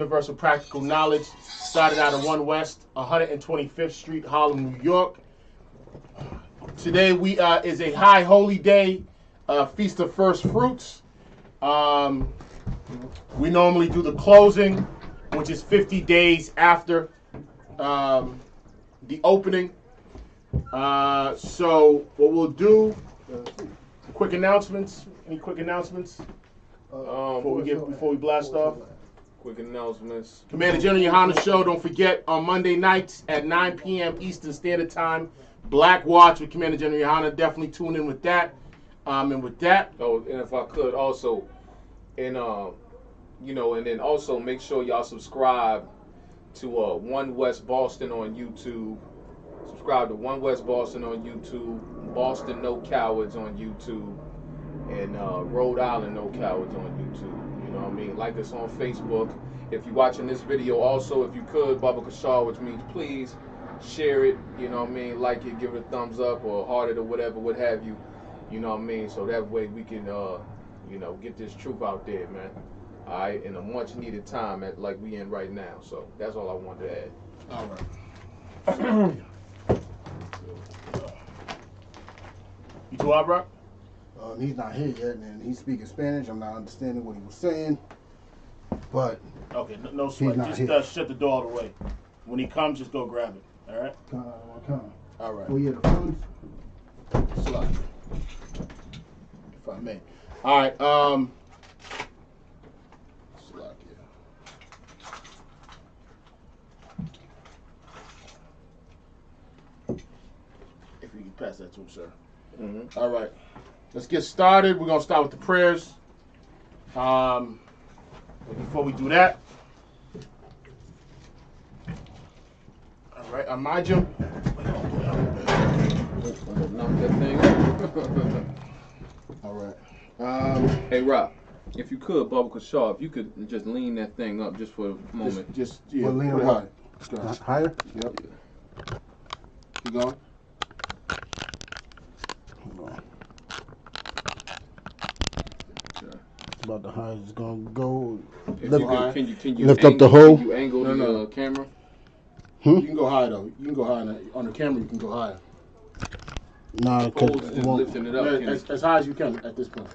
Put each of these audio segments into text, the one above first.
Universal Practical Knowledge started out of 1 West, 125th Street, Harlem, New York. Today is a high holy day, Feast of First Fruits. We normally do the closing, which is 50 days after the opening. So what we'll do, quick announcements. Any quick announcements before we blast off? Quick announcements. Commander General Yohana Show. Don't forget, on Monday nights at 9 p.m. Eastern Standard Time, Black Watch with Commander General Yohana. Definitely tune in with that. And with that. Oh, and if I could also, and then also make sure y'all subscribe to One West Boston on YouTube. Subscribe to One West Boston on YouTube. Boston No Cowards on YouTube. And Rhode Island No Cowards on YouTube. You know what I mean? Like us on Facebook. If you're watching this video also, if you could, Baba Kashar, which means please share it. You know what I mean? Like it, give it a thumbs up or heart it or whatever, what have you. You know what I mean? So that way we can, get this truth out there, man. All right? In a much needed time like we in right now. So that's all I wanted to add. All right. You too, Brock? He's not here yet, and he's speaking Spanish. I'm not understanding what he was saying, but okay, no sweat. Just shut the door all the way. When he comes, just go grab it. All right. All right. Oh yeah, the phones. Slide. If I may. All right. Slide here. If you can pass that to him, sir. Mm-hmm. All right. Let's get started. We're going to start with the prayers. But before we do that, all right, Amajim. Knock that thing. All right. Hey, Rob, if you could, Baba Kashar, if you could just lean that thing up just for a moment. Well, lean it high. Higher? Yep. Keep going. About the highest it's gonna go. Can you lift up the hole? Can you angle the camera? You can go higher though. You can go higher on the camera. You can go higher. Nah, because just lifting it up. As high as you can at this point.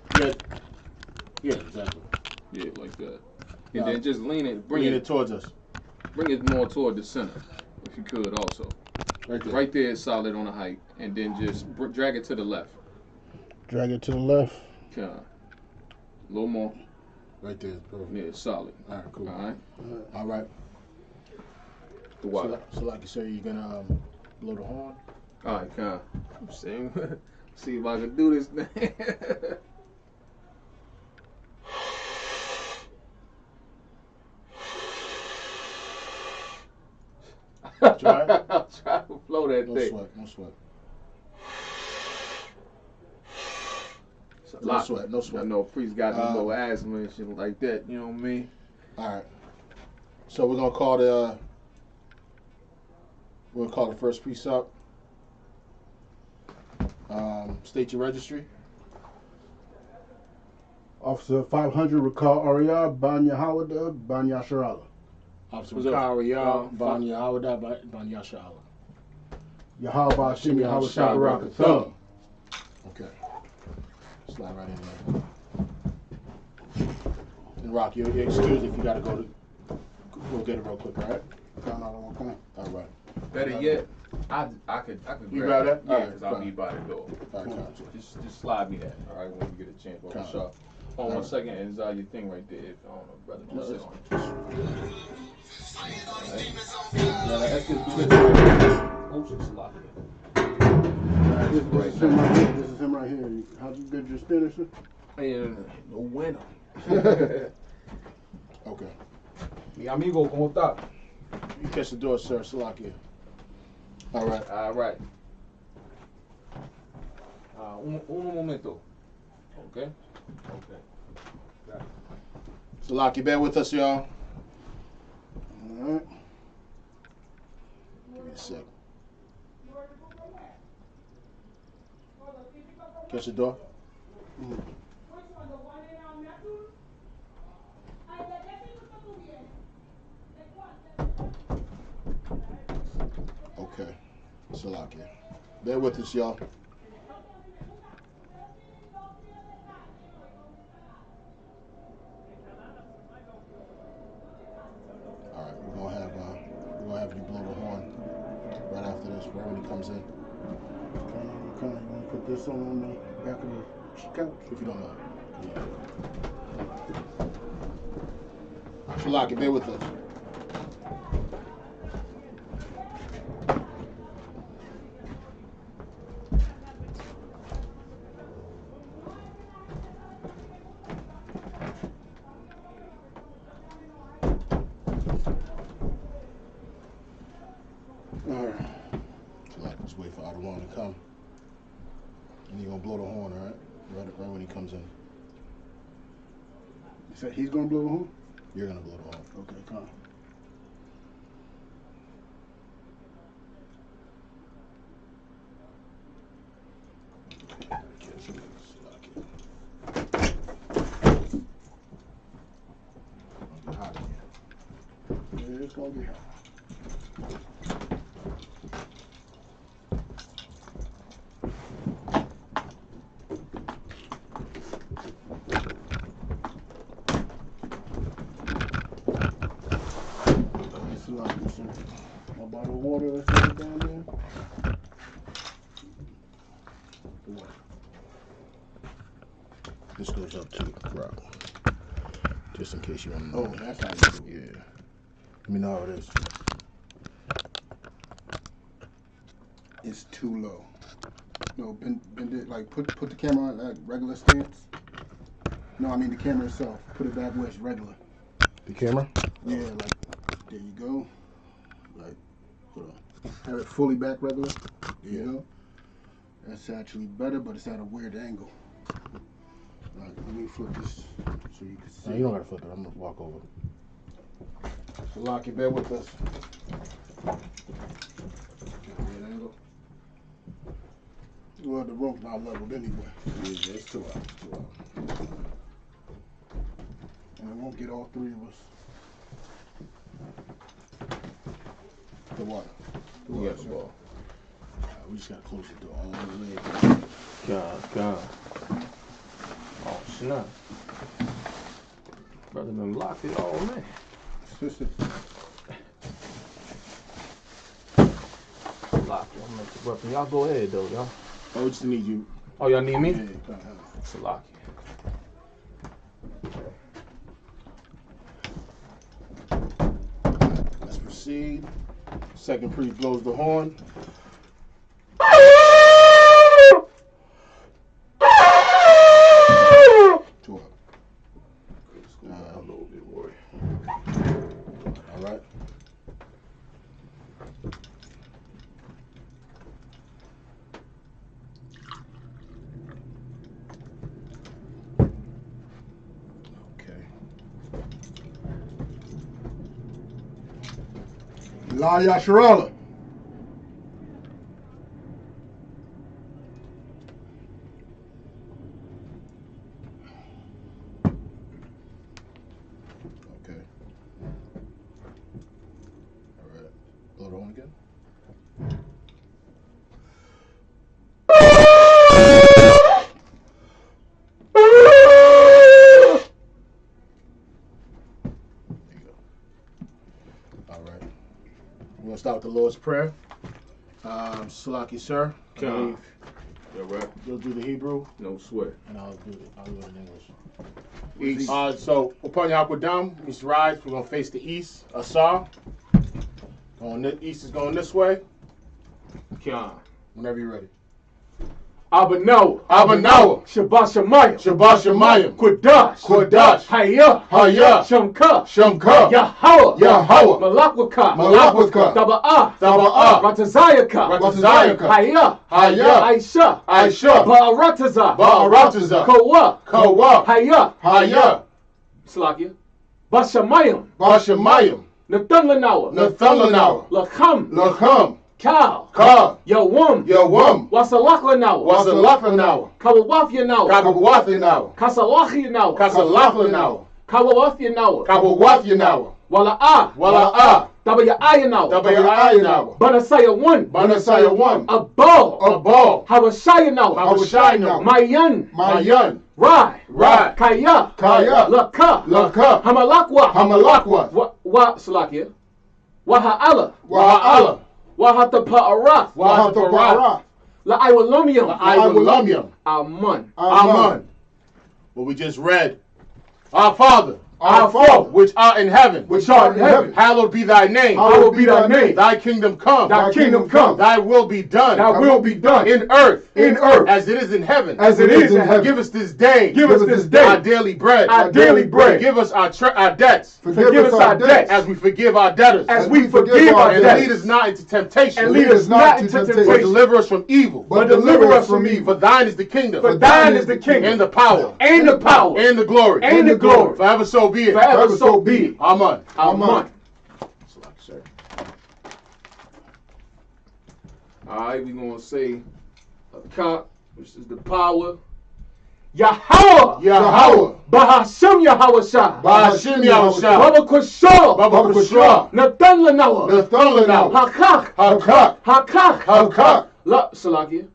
Yeah, exactly. Yeah, like that. And then just lean it, bring it towards us. Bring it more toward the center, if you could also. Right there is solid on the height, and then just drag it to the left. Drag it to the left. Okay. A little more. Right there is perfect. Yeah, it's solid. All right, cool. All right. The water. So like you say, you're gonna blow the horn. All right, come. See if I can do this thing. Try. I'll try to blow that thing. No sweat. No sweat. I know priest got a little asthma and shit like that. You know what I mean? All right. So we're gonna call the first priest up. State your registry. Officer 500 Rakal Arya Banya Hawada Banya Sharala. Officer Arya Banya Hawada Banya Sharala. Yahweh Shimi Yahweh Shabaraka Thumb. Okay. Slide right in there. And Rock, you're excused if you gotta go get it real quick, all right? All right. Better yet, I could you grab that? Yeah, because I'll be by the door. All right, just slide me that, all right, when you get a chance. Hold on 1 second, and it's your thing right there. I don't know, brother. Just sit on it. That's good. Oops, it's locked This is him right here. How good your spinner, sir? in. No bueno. Okay. Mi amigo, ¿cómo está? You catch the door, sir. Salakia. All right. All right. Un momento. Okay. Got it. Salakia, bear with us, y'all. All right. Give me a sec. Catch the door. Salakia. Bear with us, y'all. All right, we're gonna have you blow the horn right after this, right when he comes in. Okay, you want to put this on the back of the couch? If you don't mind. Yeah. Salakia, bear with us. Alright. Just wait for Adawan to come. And you're gonna blow the horn, alright? Right when he comes in. You said he's gonna blow the horn? You're gonna blow the horn. Okay, come. It's gonna be hot. My bottle of water that's right down there. The water. This goes up to the crowd. Just in case you want to know. Oh, that's how you do it. Yeah. Let me know how it is. It's too low. No, bend it, like put the camera on like regular stance. No, I mean the camera itself. Put it back where it's regular. The camera? Yeah, like there you go. Like, hold on. Have it fully back regular. There you go. That's actually better, but it's at a weird angle. Like, let me flip this so you can see. No, you don't gotta flip it. I'm gonna walk over. So lock your bed with us. Weird angle. Well, the rope's not leveled anyway. Yeah, it's too out. And it won't get all three of us. The water. We got the ball. We just gotta close the door all the way. God. Oh, snap. Brother done locked it all, man. Lock it. I'm gonna make the weapon. Y'all go ahead, though, y'all. Oh, we just need you. Oh, y'all need me? Yeah, It's a lock. let's proceed. Second priest blows the horn. Two up. A little bit worried. All right. Okay. La Yasharala. Okay. All right. Blow the horn again. There you go. All right. We're gonna start with the Lord's Prayer. Salaki, sir. I believe Yeah, right. you'll do the Hebrew, No sweat. and I'll do it in English. East. So upon Yakwadam, we rise. We're gonna face the east. Asar. East is going this way. Khan. Whenever you're ready. Abanawa. Abanawa. Shabbat Shemayim. Shabbat Shemayim. Qudash. Qudash. Hayah. Hayah. Shamka. Shamka. Yahweh. Yahweh. Malakwaka. Malakwaka. Taba'ah. Taba'ah. Ratazayaka. Ratazayaka. Hayah. Hayah. Aisha. Aisha. Ba'arataza. Ba'arataza. Kawa. Kawa. Hayah. Hayah. Slakia. Bashamayim. Bashamayim. Nathanlanawa. Nathanlanawa. Lacham. Lacham. Kal. Ka. Yawum. Yawum. Wasalaklanawa. Wasalafanawa. Kawawafyanawa. Kabawathinawa. Kasalachinawa. Kasalafanawa. Kawawafyanawa. Kabawathinawa. Wala'ah. Wala'ah. Dabaya'ayanawa. Dabaya'ayanawa. Banasaya 1. Banasaya 1. Abal. Abal. Hawashayanawa. Hawashayanawa. Mayan. Mayan. Rai. Rai. Kaya. Kaya. Laka. Laka. Hamalakwa. Hamalakwa. Salakia. Waha'ala. Waha'ala. Wahatapa'arath. Wahatapa'arath. La'aiwalumium. Iwalumium. Amun. Amen. What we just read. Our Father, Our Father, which art in heaven, which art in heaven, hallowed be thy name. hallowed be thy name. Thy kingdom come. Thy kingdom come. Thy will be done. Thy will be done in earth, as it is in heaven. it is in heaven. Give us this day. Give us this day our daily bread. our daily bread. Forgive us our debts. Forgive us our debts as we forgive our debtors. As we forgive our and debtors. lead us not into temptation. And lead us not into but temptation. deliver us from evil. But deliver us from evil. For thine is the kingdom. For thine is the kingdom. And the power. And the power. And the glory. And the glory. Forever so be it. Forever so be it. Amen. Amen. Sir. Alright, we gonna say Ka, which is the power. Yahweh. Yahweh. Bahasham Yahweh. Bahashim Yahushua. Baba Kushal. Baba Kushra. Nathan Lanawa. Nathan Lanawa. Hakak. Hakak. Hakak. Hakak. La Salakia.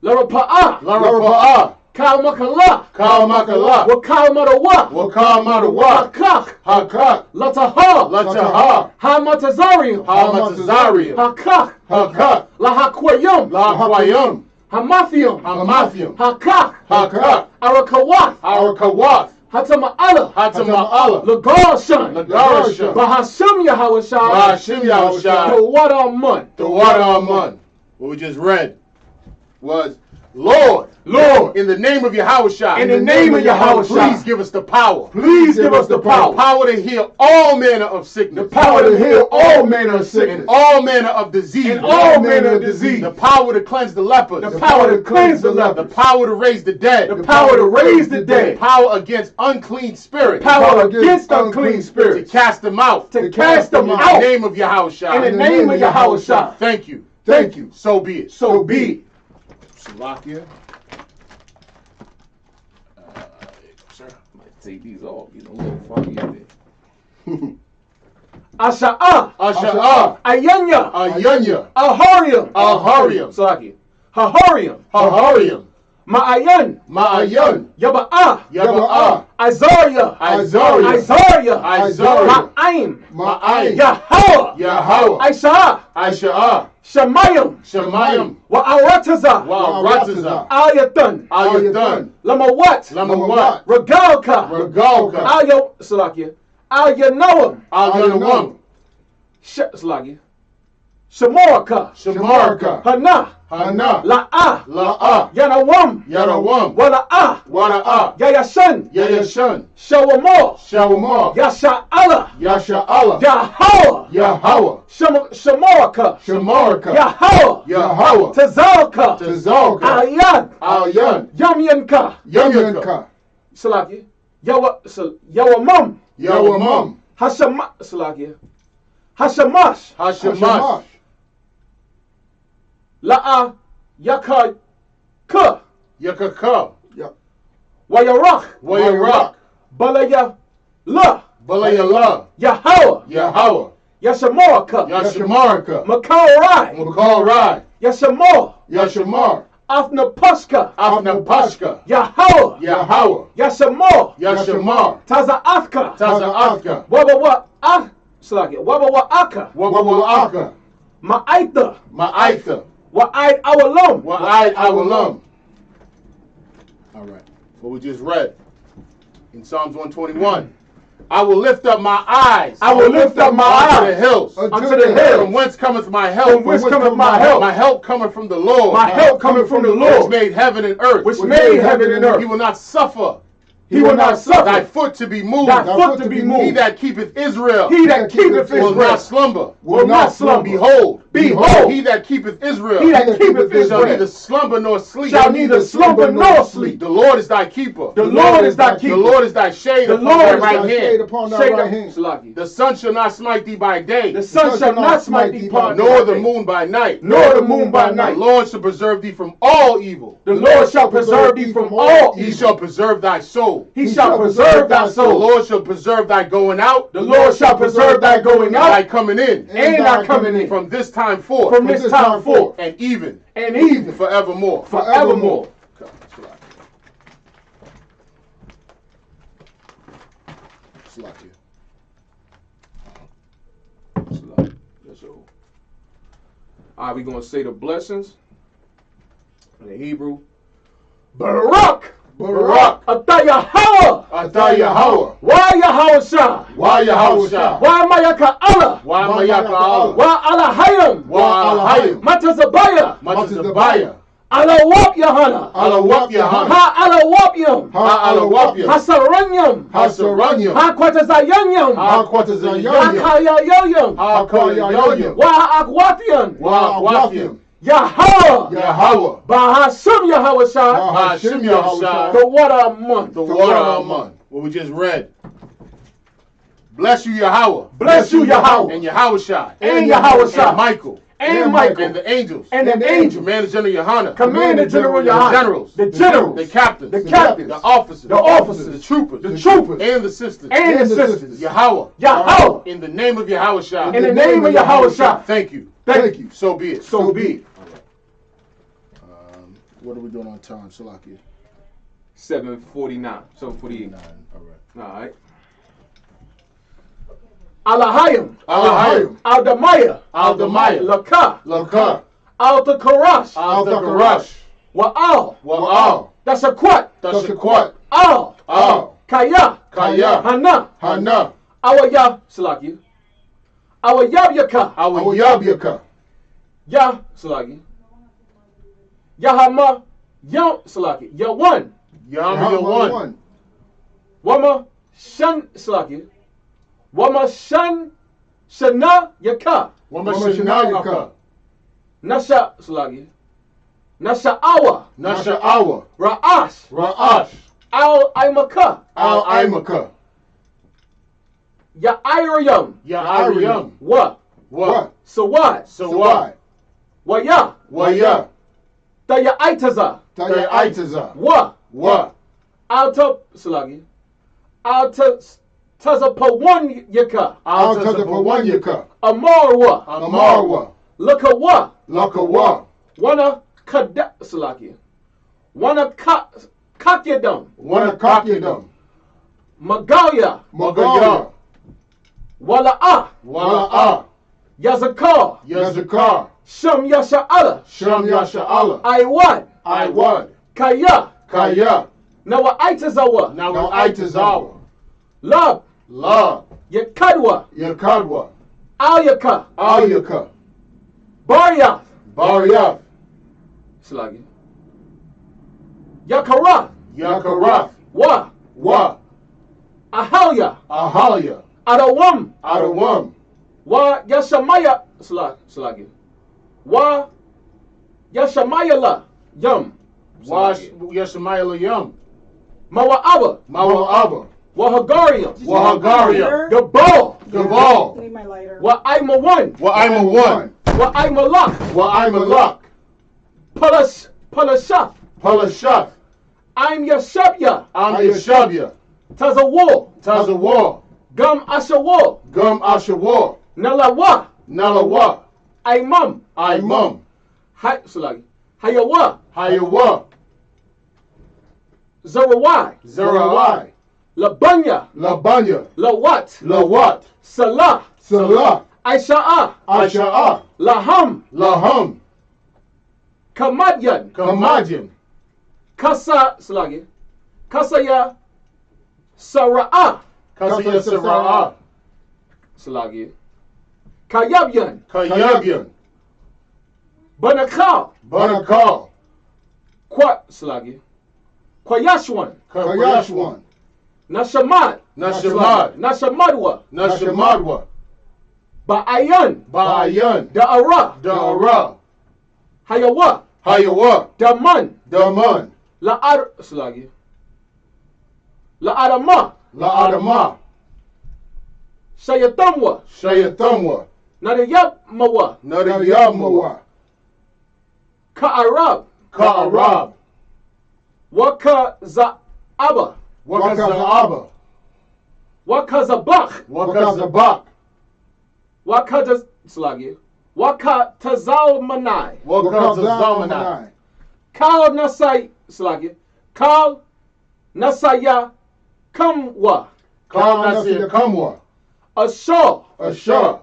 Larapa'a. Larapa'ah. Kalmakala. Kalmakala. Wakalmadawa. Wakamadawa. Hakak. Hakak. Lataha. Lataha. Hamatazarium. Hamatazarium. Hakak. Hakak. Lahakwayum. Lahakwayum. Hamathium. Hamathium. Hakak. Hakak. Arakawath. Arakawath. Hatama'ala. Hatama'ala. Lagarashan. Lagarashan. Bahasham Yahushua. Bahashim Yahushua. The water Amun. The water Amun. What we just read was, Lord, in the name of Yahushua, In the name of Yahushua. please give us the power. Please give us the power. Power to heal all manner of sickness. The power to heal all manner of and sickness. all manner of disease. And all manner of disease. The power to cleanse the lepers. The power to cleanse the The lepers. power to raise the dead. The power to raise the The dead. power against unclean spirits. Power against unclean To spirits. cast them out. To cast them In the out. name of Yahushua. In the name of Yahushua. Thank you. Thank you. So be it. So be it. Slovakia. Sir. might take these off, you know, a little funky in there. Asha'a. Asha'ah. Ayanya. Ayanya. Aharium. Aharium. Salakia. Haharium. Haharium. Ma'ayan. Ma'ayan. Yaba'ah. Yaba'ah. Azariah. Isaiah. Isaiah. Isaiah. Ma'aim. Ma'ayin. Yahweh. Yahweh. Aisha'ah. Asha'ah. Shemayim. Shemayim. Wa'arataza. Wa'arataza. Ayatan. Ayatan. Lamawat. Lamawat. Regalka. Regalka. Salakia. Ayanoam. Ayanawam. Salakia. Shamorka. Shamarka. Hana. Hana. La'ah. La'ah. Yanawam. Yarawam. Wala'ah. Wara'ah. Yayashan. Yayashan. Shawamor. Shawamah. Yasha'ala. Yasha'ala. Yahweh. Yahweh. Shamorka. Shamarka. Yahweh. Yahweh. Tazalka. Tazalka. Ayan. Ayan. Yamyanka. Yamyanka. Salakia. Yawamam. Yawamam. Salakia. Hashamash. Hashamash. La'a. Yaka. Ka. Yakaka. Wayarach. Wayarak. Balaya. La. Balayallah. Yahweh. Yahweh. Yashamorka. Yashamarka. Makarai. Makarai. Yashamor. Yashamar. Afnapaska. Afnapashka. Yahweh. Yahweh. Yashamor. Yashamar. Taza'athka. Taza'athka. Wabawa. Salakia. Wabawa aka. Wawawa'aka. Ma'aitha. Ma'aitha. Wa'aid awalum. Wa'aid awalam. All right. What we just read in Psalms 121. I will lift up my eyes. I will lift up my unto the eyes hills. unto the hills. From whence cometh my help? From whence cometh my help? My help cometh from the Lord. My help cometh from the Which Lord, made heaven and earth. which made heaven and He earth. will not suffer He will not suffer thy foot to be moved. thy foot to be He moved. that keepeth Israel He that keepeth will not Israel slumber. will not slumber. Behold, Behold, he that keepeth Israel he that keepeth shall neither Israel slumber nor sleep. shall neither slumber nor sleep. The Lord is thy keeper. The Lord is thy The keeper. Lord is thy shade The upon Lord thy is right thy hand. upon thy Shake right up, hand. Salakia. The sun shall not smite thee by day, The sun shall not smite thee by nor day, the moon by night. nor the moon by The night. Lord shall preserve thee from all evil. The Lord shall preserve thee from all He evil. shall preserve thy soul. soul. He shall preserve thy The soul. Lord shall preserve thy going out, The Lord shall preserve thy going thy out coming in, and thy coming in from this time forth, from this time forth, and even and even forevermore. forevermore. Slack you. That's all. All right, we're going to say the blessings in the Hebrew. Barak. Barak. Atayahawa. Atayahawa. Wa Yahawashah. Wa Yahawashah. Wa Mayaka Allah. Wa Mayaka Allah. Wa Alahayim. Wa Alahayim. Matazabaya. Matazabaya. Alawab Yahana. Alawap Yahana. Ha Alawabyam. Ha Alawapya. Hasaranyam. Hasaranyam. Ha Kwatazayanyam. Ha Kwatazayanyam. Yakayayoyam. Ha Kayayoyam. Wa Akwatian. Wa Akwafyam. Yahweh. Yahweh. Bahashim Yahawashah. Bahashim Yahushua. The water month. The water month. What we just read. Bless you, Yahweh. Bless you, Yahweh. And Yahushua. And Yahushua. And Michael. And Michael. And the angels. And the angels. Commander General Yohana. Commander General The Yohana. generals. The generals. The captains. The captains. The officers. The officers. The troopers. The troopers. And the sisters. And the sisters. Yahweh. Yahweh. In the name of Yahushua. In the name of Yahushua. Thank you. Thank you. So be it. So be it. What are we doing on time, Salakia? 7:49. 7:48. All right. All right. Alahayim. Alahayim. Aldamaya. Aldamaya. Lakah. Lakah. Altakarash. Aldakarash. Wa'al. Wa'al. Dashakwat. Tashakwat. Al. Al. Kaya. Kaya. Hana. Hana. Awaya. Salaki. Awayabyaka. Awayabyaka. Ya. Salaki. Yahama. Ya. Salaki. Ya one. Yahama one. Wama. Shan. Salaki. Wama Shan Shana Yaka. Wama Shanayaka. Nasha Salagi. Nasha Awa. Nasha Awa. Ra'ash. Ra'ash. Al Imaka. Al Imaka. Ya Iryam. Ya Aryam. Wa. Wa. Sawad. Sawad. Waya. Waya. Taya Aitaza. Taya Aitaza. Wa. Wa. Alta Salagi. Alta Tazapawan Yaka. Al Tazapawan Yaka. Amarwa. Amarwa. Lakawa. Lakawa. Wana Kada Salaki. Wana Kakyadam. Wana Kakyadam. Magaya. Magaya. Wala'a. Wala'a. Yazakar. Yazakar. Sham Yasha'ala. Sham Yasha'ala. Iwad. Iwad. Kaya. Kaya. Nawa Aitazawa. Nawa Aitazawa. Lab. Lab. Yakadwa. Yakadwa. Alyaka. Alyaka. Baryath. Baryath. Slagi. Yakarath. Yakarath. Wa. Wa. Ahalya. Ahalya. Adawam. Adawam. Wa Yashamaya. Slagi. Wa Yashamayala. Yum. Wa Yashamayala Yum. Mawa'aba. Mawa'aba. Wahagarium. Wahagarium. Gabal. Gabal. Give me my lighter. Wa'ima one. Wa'ima one. Wa'ima luck. Wa'ima luck. Palashaf. Palashaf. I'm Yashabya. I'm Yashabya. Tazawar. Tazawar. Gum Ashawar. Gum Ashawar. Nalawa. Nalawa. Imam. Imam. Hayawa. Hayawa. Zarawai. Zarawai. Labanya. Labanya. Lawat. Lawat. Salah. Salah. Aisha'a. Aisha'a. Laham. Laham. Kamadyan. Kamadyan. Kasa. Slagi. Kasaya. Sara'a. Kasaya Sara'a. Slagi. Kayabyan. Kayabyan. Banakal. Banakal. Slagi. Kwayashwan. Kwayashwan. Nashamad. Nashamad. Nashamadwa. Nashamadwa. Ba'ayan. Ba'ayan. Da'ara. Da'ara. Hayawa. Hayawa. Daman. Daman. La'ar. Slagi. La'arama. La'arama. Shayatamwa. Shayatamwa. Nadayamawa. Nadayamawa. Ka'arab. Ka'arab. Waka za'aba. Wakaza'aba. Wakazabach. Wakazabak. Wakatazalagi. Wakatazalmanai. Wakazazamanai. Kal Nasai Slagi. Kal Nasaya Kamwa. Kalnasir Kamwa. Ashur. Ashur.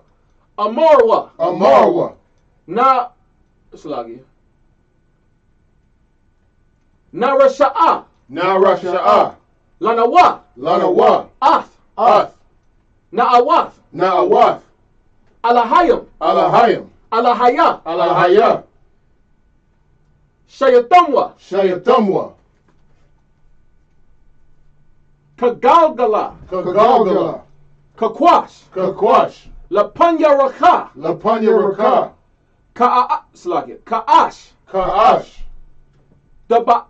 Amarwa. Amarwa. Na Slagi. Narasha'a. Narasha'a. Lanawa. Lanawa. Ath. Ath. Na'awath. Na'awath. Alahayim. Alahayim. Alahaya. Alahaya. Shayatamwa. Shayatamwa. Kagalgala. Kagalgala. Kakwash. Kakwash. Lapanya Rakha. Lapanya Raka. Ka'ash. Ka'ash. Daba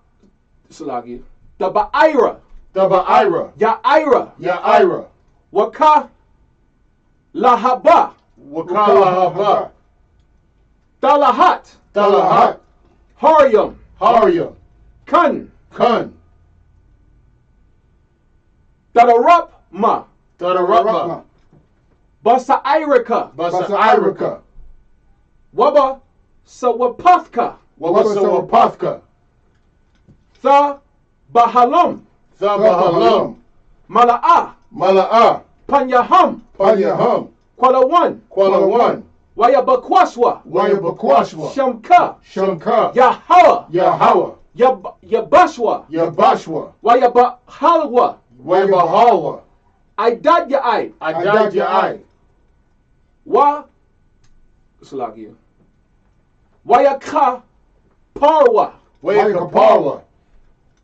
Slagi. Daba'ira. Daba'ira. Ya'ira. Ya'ira. Waka Lahaba. Wakalahaba. Dalahat. Dalahat. Haryam. Haryam. Kun. Kun. Dadarapma. Dadarapma. Basa'irika. Basa'irika. Waba Sawapathka. Wabasawapathka. Tha Bahalam. Thabahalam. Mala'a. Mala'a. Panyaham. Panyaham. Kwalawan. Kwalawan. Wayabakwashwa. Wayabakwashwa. Shamka. Shamka. Yahawa. Yahawa. Yabashwa. Yabashwa. Wayabahalwa. Wayabahawa. Idad Ya'ai. Adad Ya'ai. Wa Slagia. Wayaka Parwa. Wayakaparwa.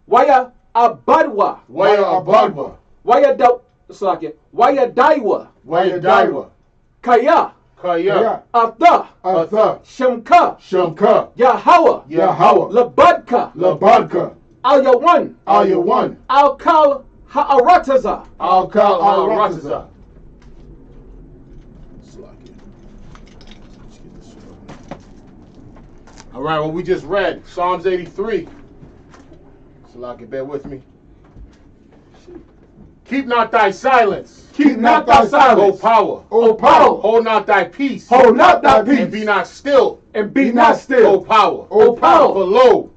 Waya Abadwa. Waya Abadwa. Waya Slagia. Waya Daiwa. Waya Daiwa. Kaya. Kaya. Atha. Atha. Shamka. Shamka. Yahawa. Yahawa. Labadka. Labadka. Al Yawan. Al Yawan. Al Kal Ha'arataza. Al Kal Ha'arataza. All right, well, we just read Psalms 83. Salaki, bear with me. Keep not thy silence. Keep not thy O silence. power. O power. Hold not thy peace. Hold not thy peace. And be not still. And be not O still. power. O power.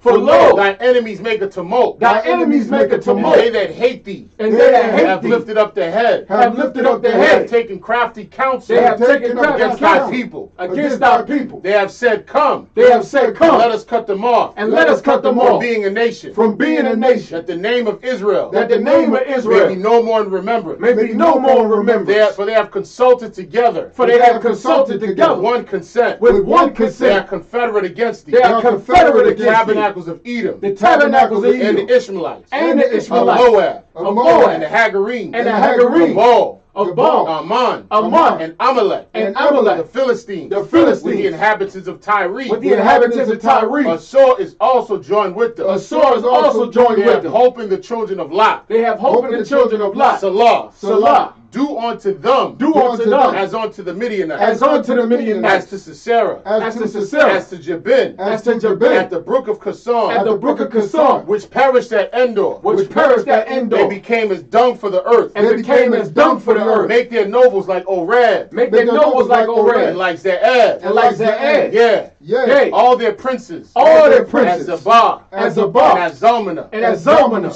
For lo, lo, thy enemies make a tumult. Thy enemies make a And tumult. they that hate thee And they that hate have thee lifted up their head. have lifted up their They have head. taken crafty counsel They have taken crafty against thy counsel people. against thy people. They have said, Come, They have said, and Come, let us cut them off. and let us cut them From off being a nation. from being a nation. That the name of Israel That the name of may be Israel no more in remembrance. may be no more in remembrance. For they have consulted together. For they have consulted With together one consent. with one They are consent. confederate against thee. They are confederate The against thee. tabernacles of Edom. The tabernacles of And Edom the Ishmaelites. and the Of Ishmaelites Moab. of Moab And the Hagarenes. and the Hagarenes Of Baal. of Baal Ammon. Ammon, And Amalek. and The Amalek, Philistines. the Philistines, With the inhabitants of Tyre. with the inhabitants of Tyre. Assur is also joined with them. Assur is also joined They with have them. hope in the children of Lot. They have hope in the children of Lot. Salah. Salah. Do unto them. Do unto them As unto the Midianites. as unto the As Midianites, to Sisera. as to Sisera, As to Jabin. as to At Jabin, the brook of Kison. at the brook of Kison, Which perished at Endor. which perished at They Endor, became as dung for the earth. and became as dung for the earth. Make their nobles like Oreb. Make their nobles like And Oreb, like Zeeb. and like Zeeb. Yeah. Yea, All their princes. all their princes, As Zabah. as And Zabah, as Zalmunna. and as Zalmunna,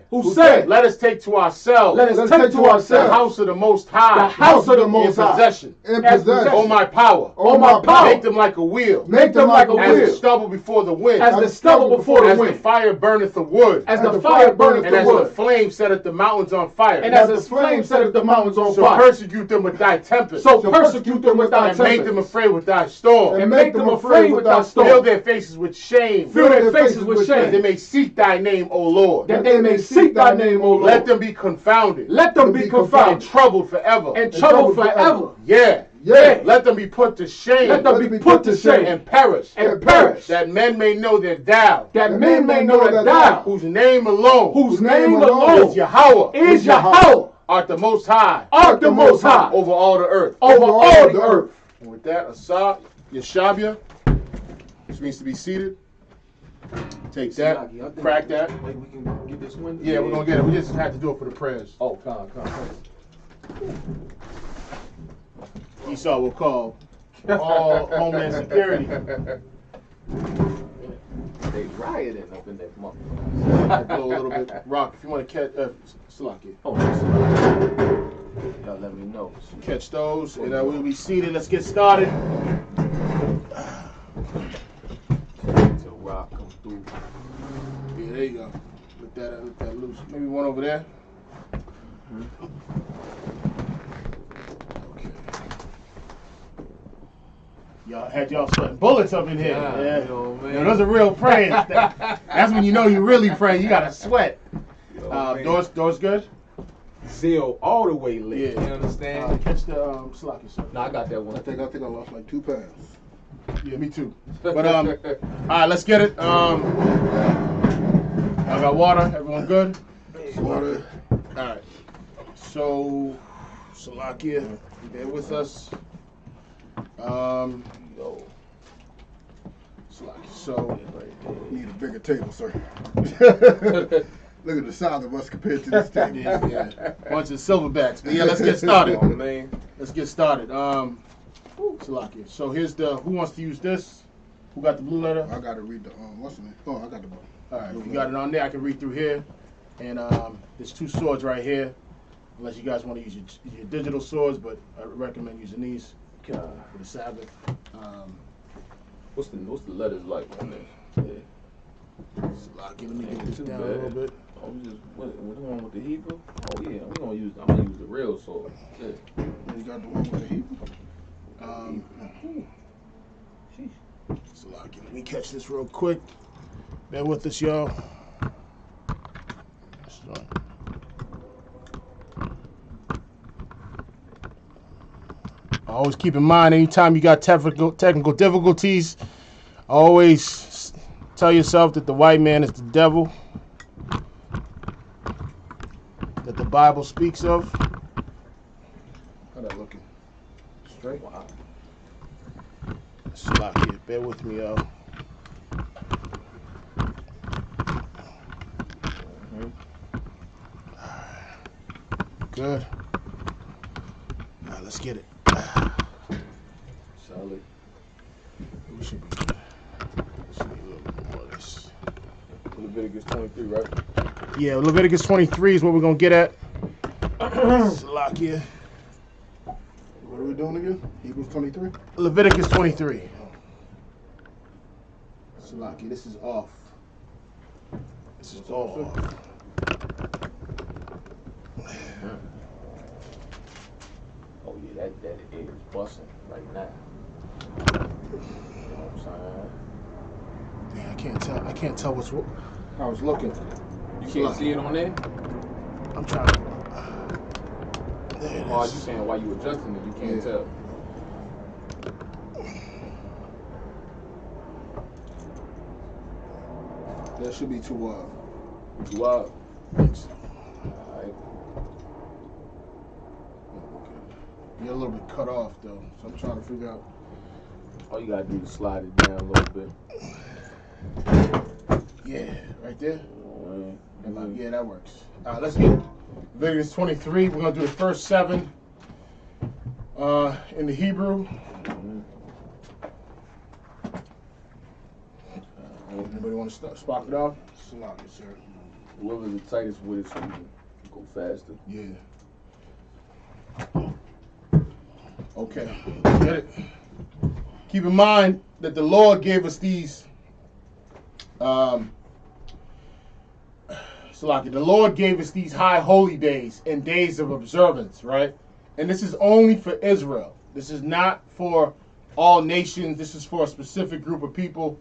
Who said, said, Let us take to ourselves let us take to the ourselves house of the Most High. the house of the Most in High, possession. In as possession. O my power. O my power, Make them like a wheel. make them like a As the wheel, stubble before the wind. as the stubble before the As the wind, fire burneth the wood. as the fire burneth And the as the wood, flame setteth the mountains on fire. and as the flame setteth the mountains on So fire. persecute them with thy tempest. So persecute them with thy And make them tempest, afraid with thy storm. and make them afraid with thy Fill storm. their faces with shame. Fill their faces with That they shame, may seek thy name, O Lord. that they may seek thy name, O Let Lord. them be confounded. Let them be And confounded troubled forever. and troubled forever. Yeah. Yea, Let them be put to shame. let them be put to shame And perish. and perish, That men may know that thou, that men may know that thou, whose name alone whose name is alone Yahweh, is Yahweh, art the most high art the Most High over all the earth. over all the earth. And with that, Asah, Yeshabia, which means to be seated. Take that, crack that. Maybe we can get this window. Yeah, we're gonna get it. We just have to do it for the prayers. Oh, come. Esau will call all Homeland Security. They rioting up in that motherfucker. Blow a little bit. Rock, if you want to catch, Salaki. Oh, y'all let me know. Catch those, and we'll be seated. Let's get started. Till Rock come through. Yeah, there you go. Let that loose. Maybe one over there. Okay. Y'all had y'all sweating bullets up in here. Yeah. You know, man. Yo, those are real prayers. That's when you know you really praying. You gotta sweat. Doors good? Zeal all the way lit. Yeah. You understand? Catch the Salaki, sir. No, I got that one. I think I lost like 2 pounds. Yeah, me too. But all right, let's get it. I got water. Everyone good? Water. All right. So, Salakia, bear with us. Yo. Salakia. So, Need a bigger table, sir. Look at the size of us compared to this table. yeah. Bunch of silverbacks. But yeah, let's get started. Oh, man. Let's get started. Salakia. So here's the. Who wants to use this? Who got the blue letter? I gotta read the what's the name? Oh, I got the book. All right, if you got it on there, I can read through here. And there's 2 swords right here. Unless you guys want to use your digital swords, but I recommend using these for the Sabbath. What's the letters like on there? Yeah. Salakia, let me get this Too down bad. a little bit. Oh, we just what's the one with the Hebrew? Oh yeah, I'm gonna use the real sword. Yeah. You got the one with the Hebrew. Salakia, let me catch this real quick. Bear with us, y'all. Always keep in mind, anytime you got technical difficulties, always tell yourself that the white man is the devil that the Bible speaks of. How that looking? Straight? Wow. Salakia, bear with me, y'all. Good. All right, let's get it. Solid. We should be good. Should be a little bit more of this. Leviticus 23, right? Yeah, Leviticus 23 is what we're gonna get at. Salakia. What are we doing again? Hebrews 23. Leviticus 23. Salakia, this is off. This is off. Oh yeah, that egg is busting right now. You know what I'm saying? Yeah, I can't tell what's what. I was looking. You can't see it on there? I'm trying to. There it Or is. you saying while you adjusting it, you can't tell. That should be too You up? Thanks. Alright. You're a little bit cut off though, so I'm trying to figure out. All you gotta do is slide it down a little bit. Yeah, right there. Alright. Yeah, that works. All right, let's get it. Leviticus 23. We're gonna do the first 7 in the Hebrew. Anybody want to spark it off? Salakia, sir. Whoever's the tightest with it so you can go faster. Yeah. Okay, get it. Keep in mind that the Lord gave us these. The Lord gave us these high holy days and days of observance, right? And this is only for Israel. This is not for all nations. This is for a specific group of people.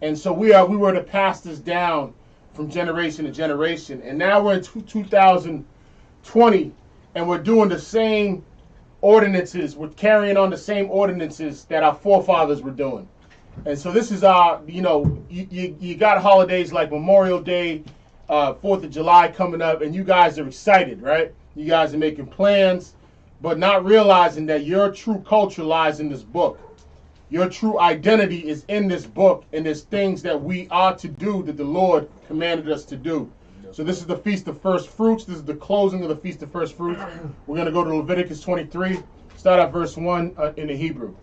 And so we were to pass this down from generation to generation. And now we're in 2020, and we're doing the same ordinances. We're carrying on the same ordinances that our forefathers were doing. And so this is our, you got holidays like Memorial Day, 4th of July coming up, and you guys are excited, right? You guys are making plans, but not realizing that your true culture lies in this book. Your true identity is in this book, and there's things that we are to do that the Lord commanded us to do. So this is the Feast of First Fruits. This is the closing of the Feast of First Fruits. We're going to go to Leviticus 23. Start at verse 1 in the Hebrew.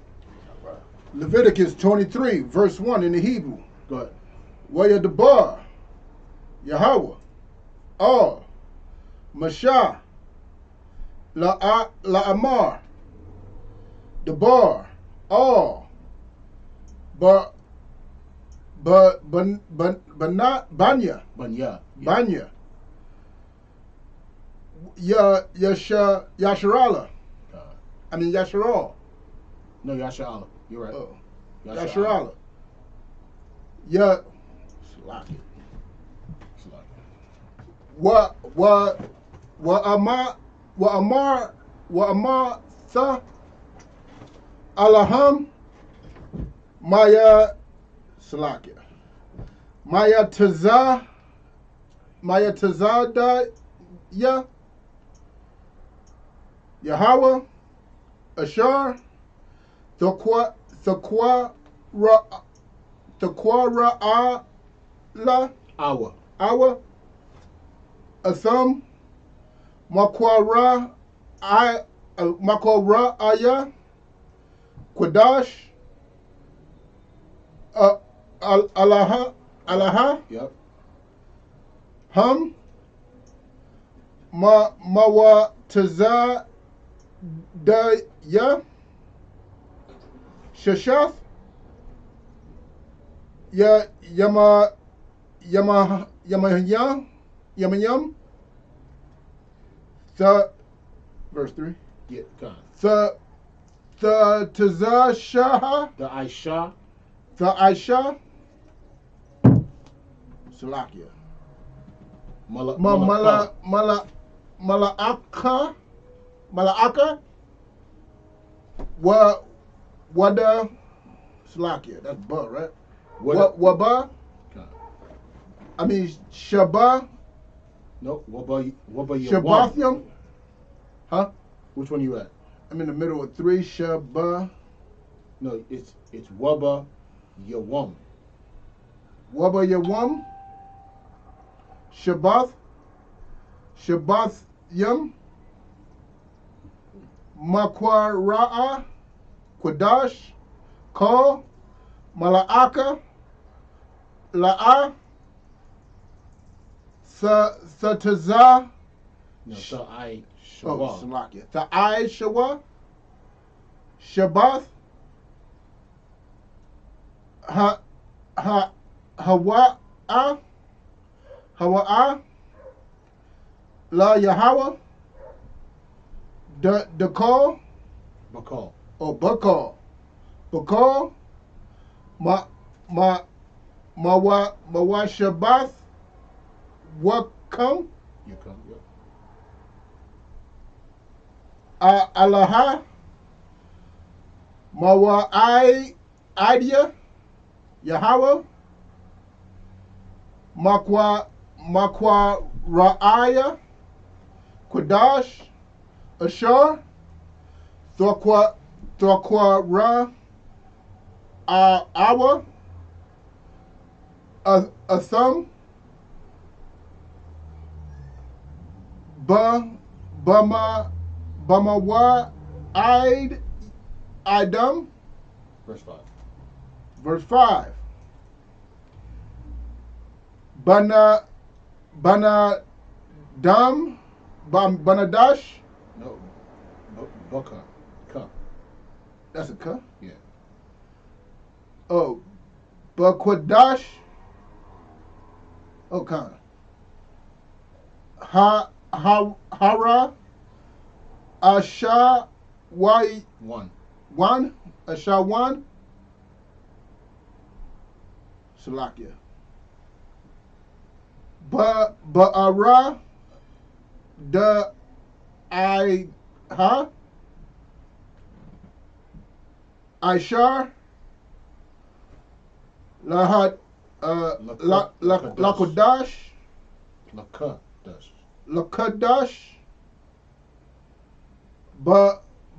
Leviticus 23, verse 1 in the Hebrew. Go ahead. Waya Debar, Yahweh, Ar, Mashah, La'amar, Debar, Ar, Banat, Banya, Banya. Banya, Yasharala. I mean Yasharal. No, Yasharala. You're right. Oh, Yasharala. Yasharala. Wa Amar Sa Alaham Maya Salakia. Maya Tazada Ya Yahweh Ashar Thaqwa La Our. Asam Makwara Aya Quadash Alaha Yep. Hum Mawa Taza Ya Shashath Yamayam. Verse 3. Yeah, God. The Tazashaha, The Aisha. the Aisha, Salakia. Mala'aka, Wada, Salakia. That's Ba, right? Waba, God. I mean Shaba, No, Waba Shabathium. Huh? Which one you at? I'm in the middle of 3. Shaba, No, it's Waba Yawam. Waba Yawam, Shabath Yam, Makwara'a, Quadash, Kal, Mala'aka, La'a, Sataza, No, so I oh, Shawah. Salakia. Ta'ai Shawa, Shabath, Hawa'a, La Yahweh, Dakal, Bakal. or Bakal, Mawa Shabath, Wakam, You come. Yep. Alaha, Mawa Idea, Yahweh, Makwa Ra'aya, Quadash, Ashar, Thaqwa Ra, Awa, Atham, Bamawa, Idam, Verse 5. verse 5. Banadash, No. Baka. Ka. that's a ka. Yeah. Oh, Bakwadash, oh, kind of. Hara, Asha, One. Asha, one, Salakia. Ba'ara, da, Aishar, Lahat, Lakodash, Laka. Dash. Lakadash,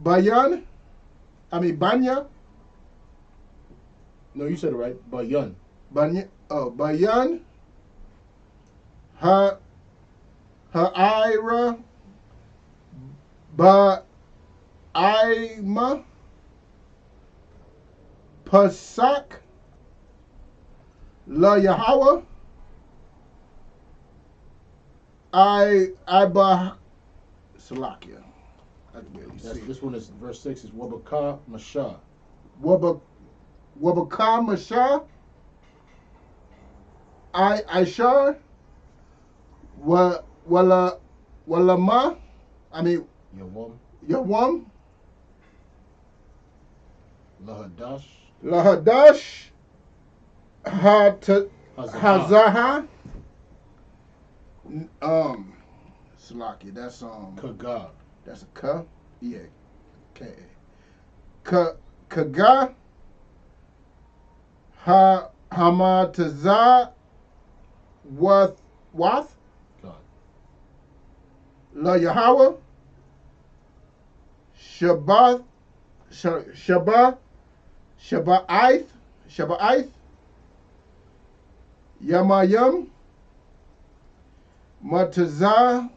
Banya, No, you said it right. Bayan. Bayan. Ha'ira. Ba'ima. Pasak. La Yahweh. Salakia. I can barely see. This one is verse 6 is Wabaka Mashah. Wabaka Mashah. Ishar. Walama. I mean, Yawam. Lahadash. Hazaha. Salaki, that's Kaga. that's a ka, yeah, K. Kaga. Hamataza. Wath. God. La Yahweh. Shabbat. Shabbaith. Yamayam. Mataza.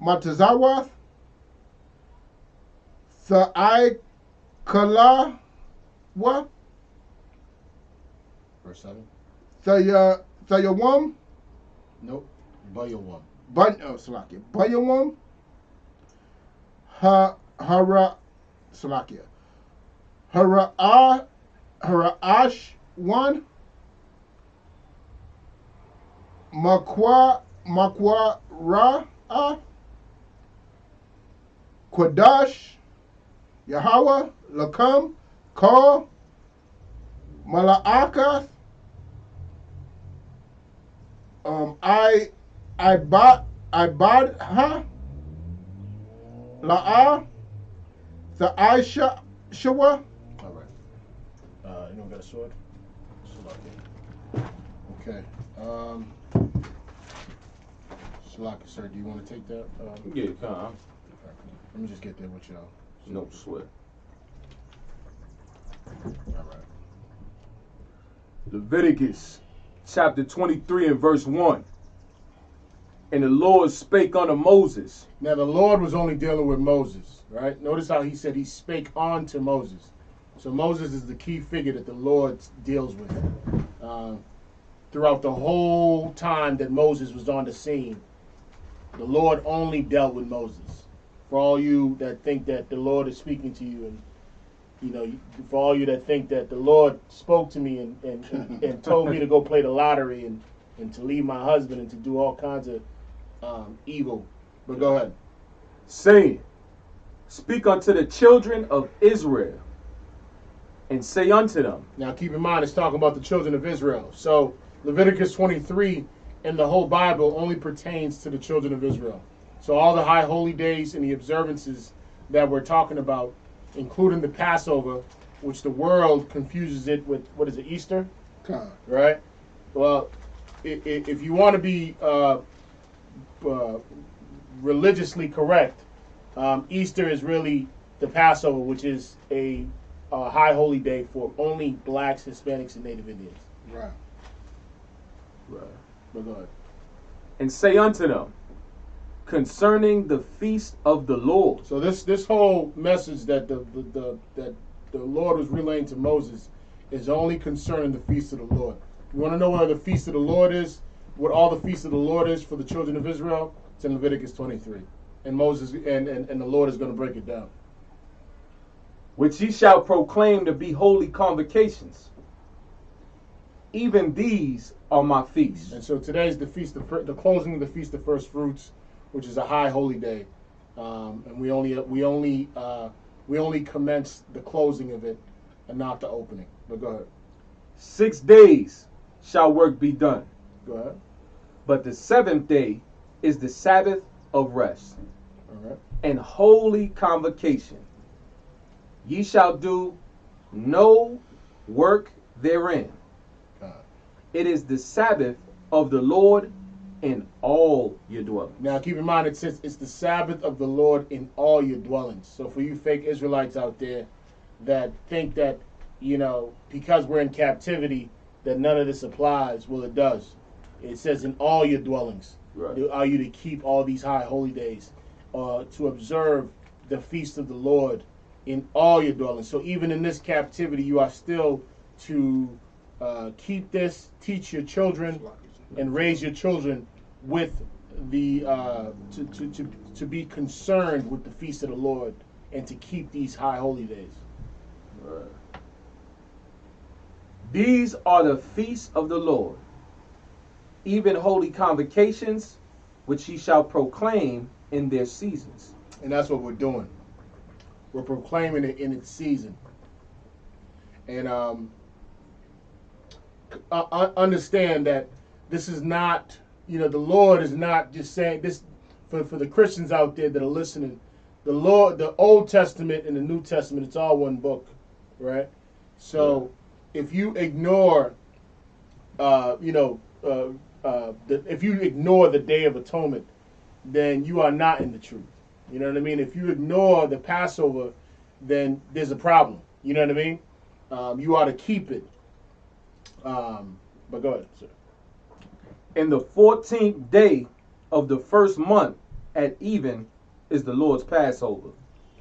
Matazawath. Tha'ai Kala. What? Verse 7. Thayawam. Nope. Bayawam. Salakia. Bayawam. Hara. Salakia. Haraash. One. Makwa Ra'a. Quadash. Yahweh. Lakam. Call. Mala'akath. I bought her. La'a. The Aisha Shawa. All right. Anyone got a sword? Okay. Shalaka, sir, do you want to take that? Yeah, come. Okay. Let me just get there with y'all. No sweat. All right. Leviticus chapter 23 and verse 1. And the Lord spake unto Moses. Now the Lord was only dealing with Moses, right? Notice how he said he spake on to Moses. So Moses is the key figure that the Lord deals with. Throughout the whole time that Moses was on the scene, the Lord only dealt with Moses. For all you that think that the Lord is speaking to you, and for all you that think that the Lord spoke to me and told me to go play the lottery and to leave my husband and to do all kinds of evil. But go ahead. Saying, speak unto the children of Israel, and say unto them. Now keep in mind it's talking about the children of Israel. So Leviticus 23 in the whole Bible only pertains to the children of Israel. So all the high holy days and the observances that we're talking about, including the Passover, which the world confuses it with, what is it, Easter? God. Right? Well, if you want to be religiously correct, Easter is really the Passover, which is a high holy day for only blacks, Hispanics, and Native Indians. Right. But go ahead. And say unto them, concerning the feast of the Lord. So this whole message that the Lord was relaying to Moses is only concerning the feast of the Lord. You want to know where the feast of the Lord is? What all the feast of the Lord is for the children of Israel? It's in Leviticus 23. And Moses and the Lord is going to break it down. Which ye shall proclaim to be holy convocations. Even these are my feasts. And so today is the the closing of the Feast of First Fruits, which is a high holy day, and we only commence the closing of it and not the opening. But go ahead. 6 days shall work be done. Go ahead. But the 7th day is the Sabbath of rest, All right. and holy convocation. Ye shall do no work therein. It is the Sabbath of the Lord in all your dwellings. Now keep in mind it says it's the Sabbath of the Lord in all your dwellings. So for you fake Israelites out there that think that, because we're in captivity, that none of this applies. Well, it does. It says in all your dwellings, Right. are you to keep all these high holy days, to observe the feast of the Lord in all your dwellings. So even in this captivity, you are still to keep this, teach your children, and raise your children with the to be concerned with the feast of the Lord and to keep these high holy days. Right. These are the feasts of the Lord, even holy convocations, which ye shall proclaim in their seasons. And that's what we're doing. We're proclaiming it in its season. And understand that this is not, the Lord is not just saying this for the Christians out there that are listening. The Lord, the Old Testament and the New Testament, it's all one book, right? So if you ignore, if you ignore the Day of Atonement, then you are not in the truth. You know what I mean? If you ignore the Passover, then there's a problem. You know what I mean? You ought to keep it. But go ahead, sir. In the 14th day of the first month at even is the Lord's Passover.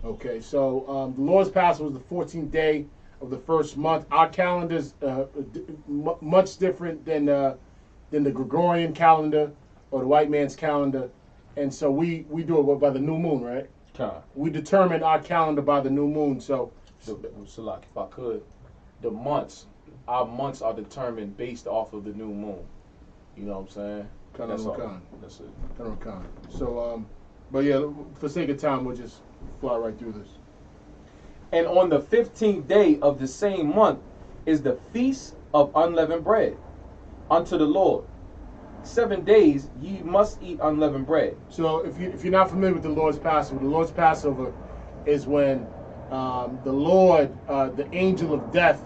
Okay, so the Lord's Passover is the 14th day of the first month. Our calendar's much different than the Gregorian calendar or the white man's calendar. And so we do it by the new moon, right? We determine our calendar by the new moon. So, Salak, if I could, our months are determined based off of the new moon. You know what I'm saying? That's all. That's it. So, but yeah, for sake of time, we'll just fly right through this. And on the 15th day of the same month is the feast of unleavened bread unto the Lord. 7 days ye must eat unleavened bread. So if you're not familiar with the Lord's Passover is when the Lord, the angel of death,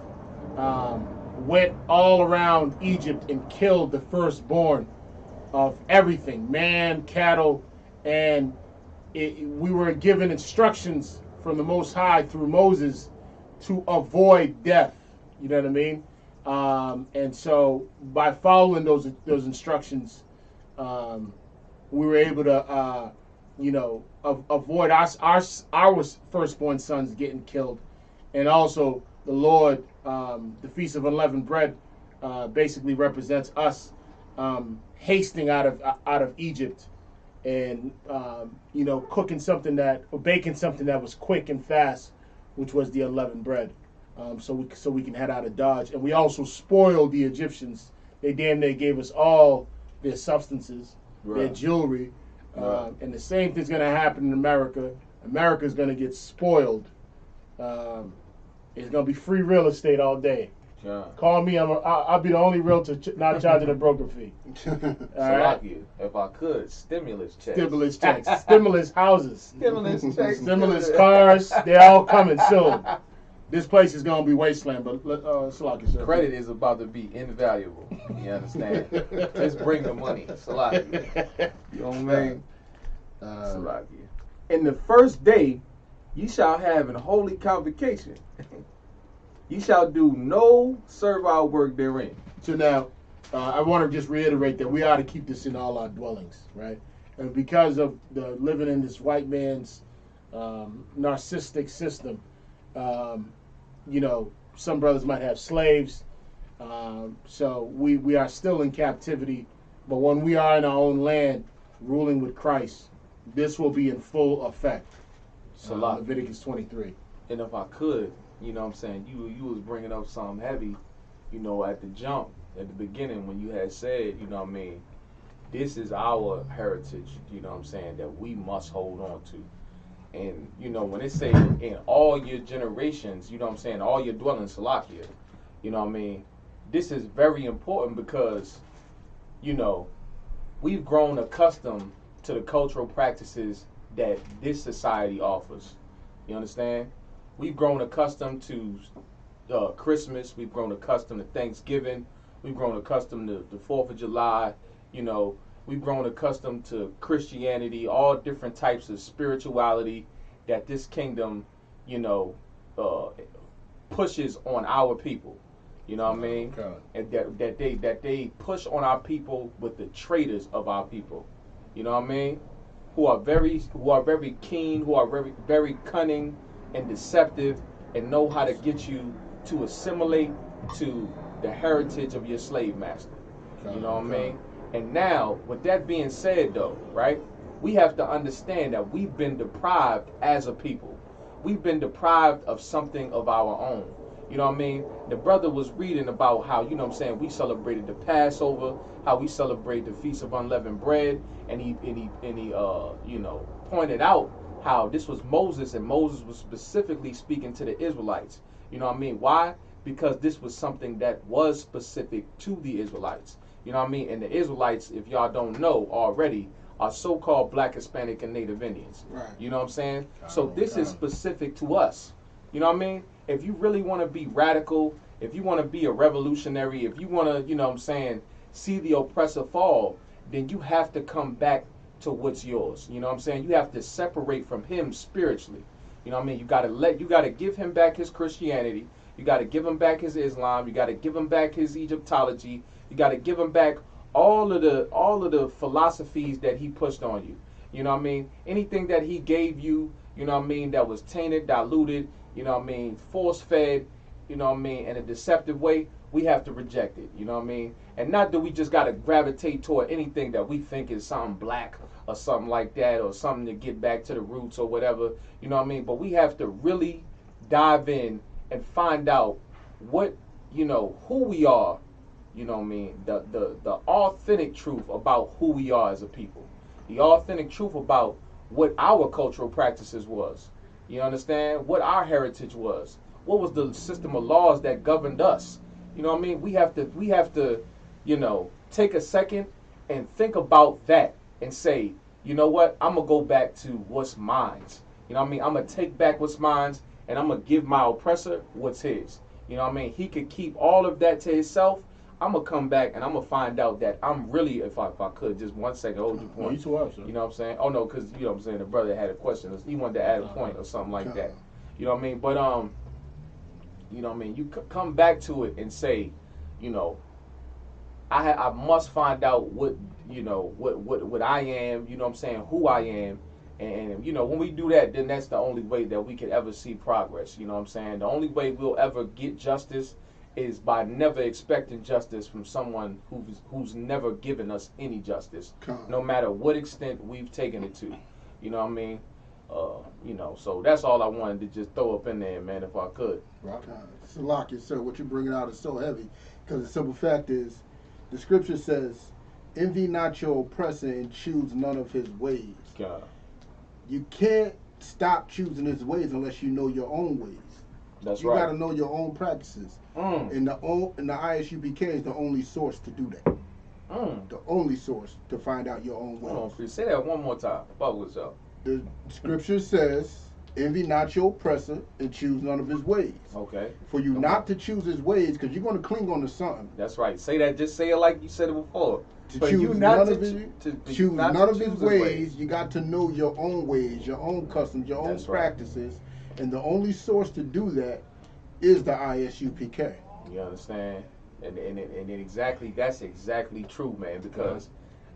went all around Egypt and killed the firstborn of everything, man, cattle, and we were given instructions from the Most High through Moses to avoid death. You know what I mean? And so by following those instructions, we were able to, avoid our firstborn sons getting killed, and also the Lord, the Feast of Unleavened Bread, basically represents us hasting out of Egypt, and baking something that was quick and fast, which was the unleavened bread. So we can head out of Dodge. And we also spoiled the Egyptians. They damn near gave us all their substances, their jewelry. And the same thing's going to happen in America. America's going to get spoiled. It's going to be free real estate all day. Yeah. Call me. I'll be the only realtor not charging a broker fee. Salakia, if I could, stimulus checks. Stimulus houses. Stimulus checks. Stimulus cars. They're all coming soon. This place is going to be wasteland, but Salakia, sir. Credit is about to be invaluable. You understand? Just bring the money. Salakia. You know what I mean? Salakia. In the first day ye shall have an holy convocation. Ye shall do no servile work therein. So now, I want to just reiterate that we ought to keep this in all our dwellings, right? And because of the living in this white man's narcissistic system, some brothers might have slaves. So we are still in captivity. But when we are in our own land, ruling with Christ, this will be in full effect. Leviticus 23. And if I could, you know what I'm saying, you was bringing up something heavy, at the jump, at the beginning when you had said, you know what I mean, this is our heritage, you know what I'm saying, that we must hold on to. And, when it say in all your generations, you know what I'm saying, all your dwellings, Salakia, you know what I mean, this is very important because, we've grown accustomed to the cultural practices that this society offers. You understand? We've grown accustomed to Christmas. We've grown accustomed to Thanksgiving. We've grown accustomed to the 4th of July. We've grown accustomed to Christianity, all different types of spirituality that this kingdom, pushes on our people. You know what I mean? Okay. And that they push on our people with the traitors of our people. You know what I mean? Who are very keen, who are very cunning and deceptive, and know how to get you to assimilate to the heritage of your slave master. You know what I mean? And now, with that being said, though, right? We have to understand that we've been deprived as a people. We've been deprived of something of our own. You know what I mean? The brother was reading about how, you know what I'm saying, we celebrated the Passover, how we celebrate the Feast of Unleavened Bread, and he you know, pointed out how this was Moses, and Moses was specifically speaking to the Israelites. You know what I mean? Why? Because this was something that was specific to the Israelites. You know what I mean? And the Israelites, if y'all don't know already, are so-called Black, Hispanic, and Native Indians. Right. You know what I'm saying? So this is specific to us. You know what I mean? If you really want to be radical, if you want to be a revolutionary, if you want to, you know what I'm saying, see the oppressor fall, then you have to come back to what's yours. You know what I'm saying? You have to separate from him spiritually. You know what I mean? You got to give him back his Christianity. You got to give him back his Islam. You got to give him back his Egyptology. You got to give him back all of the philosophies that he pushed on you. You know what I mean? Anything that he gave you, you know what I mean, that was tainted, diluted, you know what I mean, force-fed, you know what I mean, in a deceptive way, we have to reject it, you know what I mean? And not that we just got to gravitate toward anything that we think is something black or something like that, or something to get back to the roots or whatever, you know what I mean? But we have to really dive in and find out what, you know, who we are, you know what I mean, the authentic truth about who we are as a people, the authentic truth about what our cultural practices was. You understand? What our heritage was. What was the system of laws that governed us? You know what I mean? We have to, you know, take a second and think about that and say, you know what? I'm going to go back to what's mine. You know what I mean? I'm going to take back what's mine, and I'm going to give my oppressor what's his. You know what I mean? He could keep all of that to himself. I'm going to come back and I'm going to find out that I'm really, if I could, just 1 second, hold your point. You up, sir. You know what I'm saying? Oh, no, because, you know what I'm saying, the brother had a question. He wanted to add a point or something like that. You know what I mean? But, you know what I mean? You come back to it and say, you know, I must find out what, you know, what I am, you know what I'm saying, who I am. And, you know, when we do that, then that's the only way that we could ever see progress. You know what I'm saying? The only way we'll ever get justice is by never expecting justice from someone who's never given us any justice, no matter what extent we've taken it to. You know what I mean? You know, so that's all I wanted to just throw up in there, man, if I could. Right. Salaki, sir, what you're bringing out is so heavy, because the simple fact is, the scripture says, envy not your oppressor and choose none of his ways. God. You can't stop choosing his ways unless you know your own ways. That's you right. got to know your own practices. And the ISUPK is the only source to do that. The only source to find out your own ways. Hold on, say that one more time. About what's up? The scripture says, envy not your oppressor and choose none of his ways. Okay. For you not to choose his ways, because you're going to cling on to something. That's right. Say that. Just say it like you said it before. To For choose you not none to of choose not none to of his choose ways, you got to know your own ways, your own customs, your own That's right. practices, and the only source to do that is the ISUPK. You understand? And exactly, that's exactly true, man. Because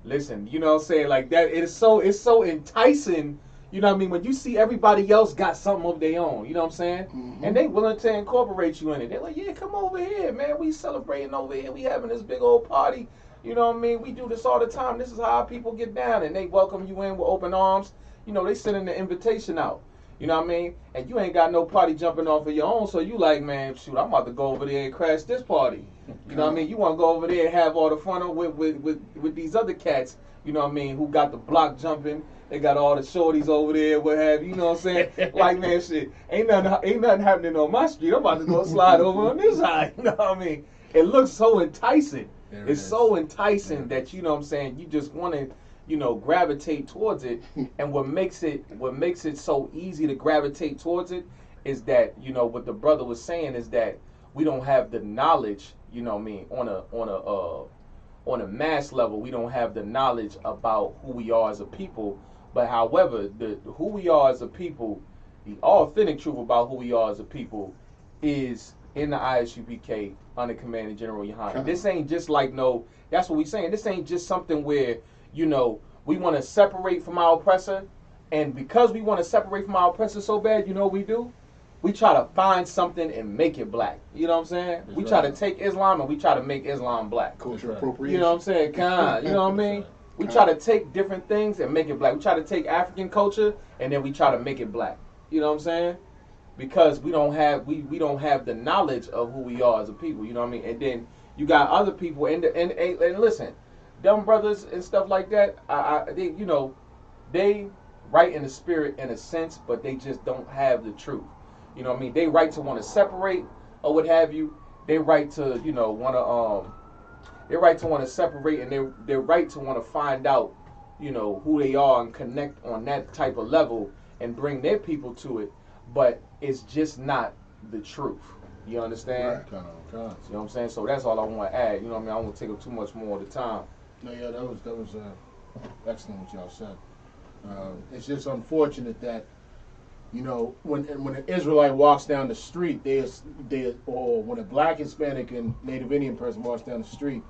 listen, you know what I'm saying, like that. It's so enticing. You know what I mean? When you see everybody else got something of their own, you know what I'm saying? And they willing to incorporate you in it. They're like, yeah, come over here, man. We celebrating over here. We having this big old party. You know what I mean? We do this all the time. This is how our people get down. And they welcome you in with open arms. You know, they sending the invitation out. You know what I mean? And you ain't got no party jumping off of your own. So you like, man, shoot, I'm about to go over there and crash this party. You know what I mean? You want to go over there and have all the fun with these other cats, you know what I mean, who got the block jumping. They got all the shorties over there, what have you, you know what I'm saying? Like, man, shit, ain't nothing happening on my street. I'm about to go slide over on this side, you know what I mean? It looks so enticing. It's so enticing that, you know what I'm saying, you just want to, you know, gravitate towards it. And what makes it so easy to gravitate towards it is that, you know, what the brother was saying is that we don't have the knowledge, you know what I mean, on a mass level. We don't have the knowledge about who we are as a people. But however, who we are as a people, the authentic truth about who we are as a people is in the ISUPK under Commanding General Yohana. Come. This ain't just like no. That's what we saying. This ain't just something where we want to separate from our oppressor, and because we want to separate from our oppressor so bad, you know what we do? We try to find something and make it black. You know what I'm saying? That's we right. try to take Islam and we try to make Islam black. Cultural appropriation. You know what I'm saying? Kind. You know what I mean? We try to take different things and make it black. We try to take African culture and then we try to make it black. You know what I'm saying? Because we don't have the knowledge of who we are as a people. You know what I mean? And then you got other people and listen, them brothers and stuff like that. They right in the spirit in a sense, but they just don't have the truth. You know what I mean? They right to want to separate or what have you. They right to they right to want to separate, and they're right to want to find out who they are and connect on that type of level and bring their people to it. But it's just not the truth. You understand? Right. Kind of. You know what I'm saying? So that's all I want to add. You know what I mean? I don't want to take up too much more of the time. No, yeah, that was excellent what y'all said. It's just unfortunate that when an Israelite walks down the street, or when a black, Hispanic, and Native Indian person walks down the street,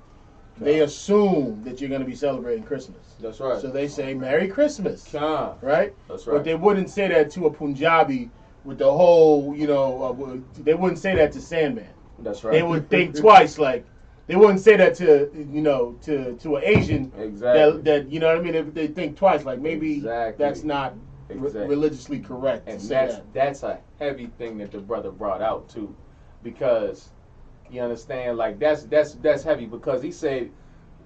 they assume that you're going to be celebrating Christmas. That's right. So they say Merry Christmas, right? That's right. But they wouldn't say that to a Punjabi with the whole, they wouldn't say that to Sandman. That's right. They would think twice, like they wouldn't say that to to an Asian. Exactly. That you know what I mean. They think twice, like maybe Exactly. that's not religiously correct. And to say that's a heavy thing that the brother brought out too, because you understand, like that's heavy, because he said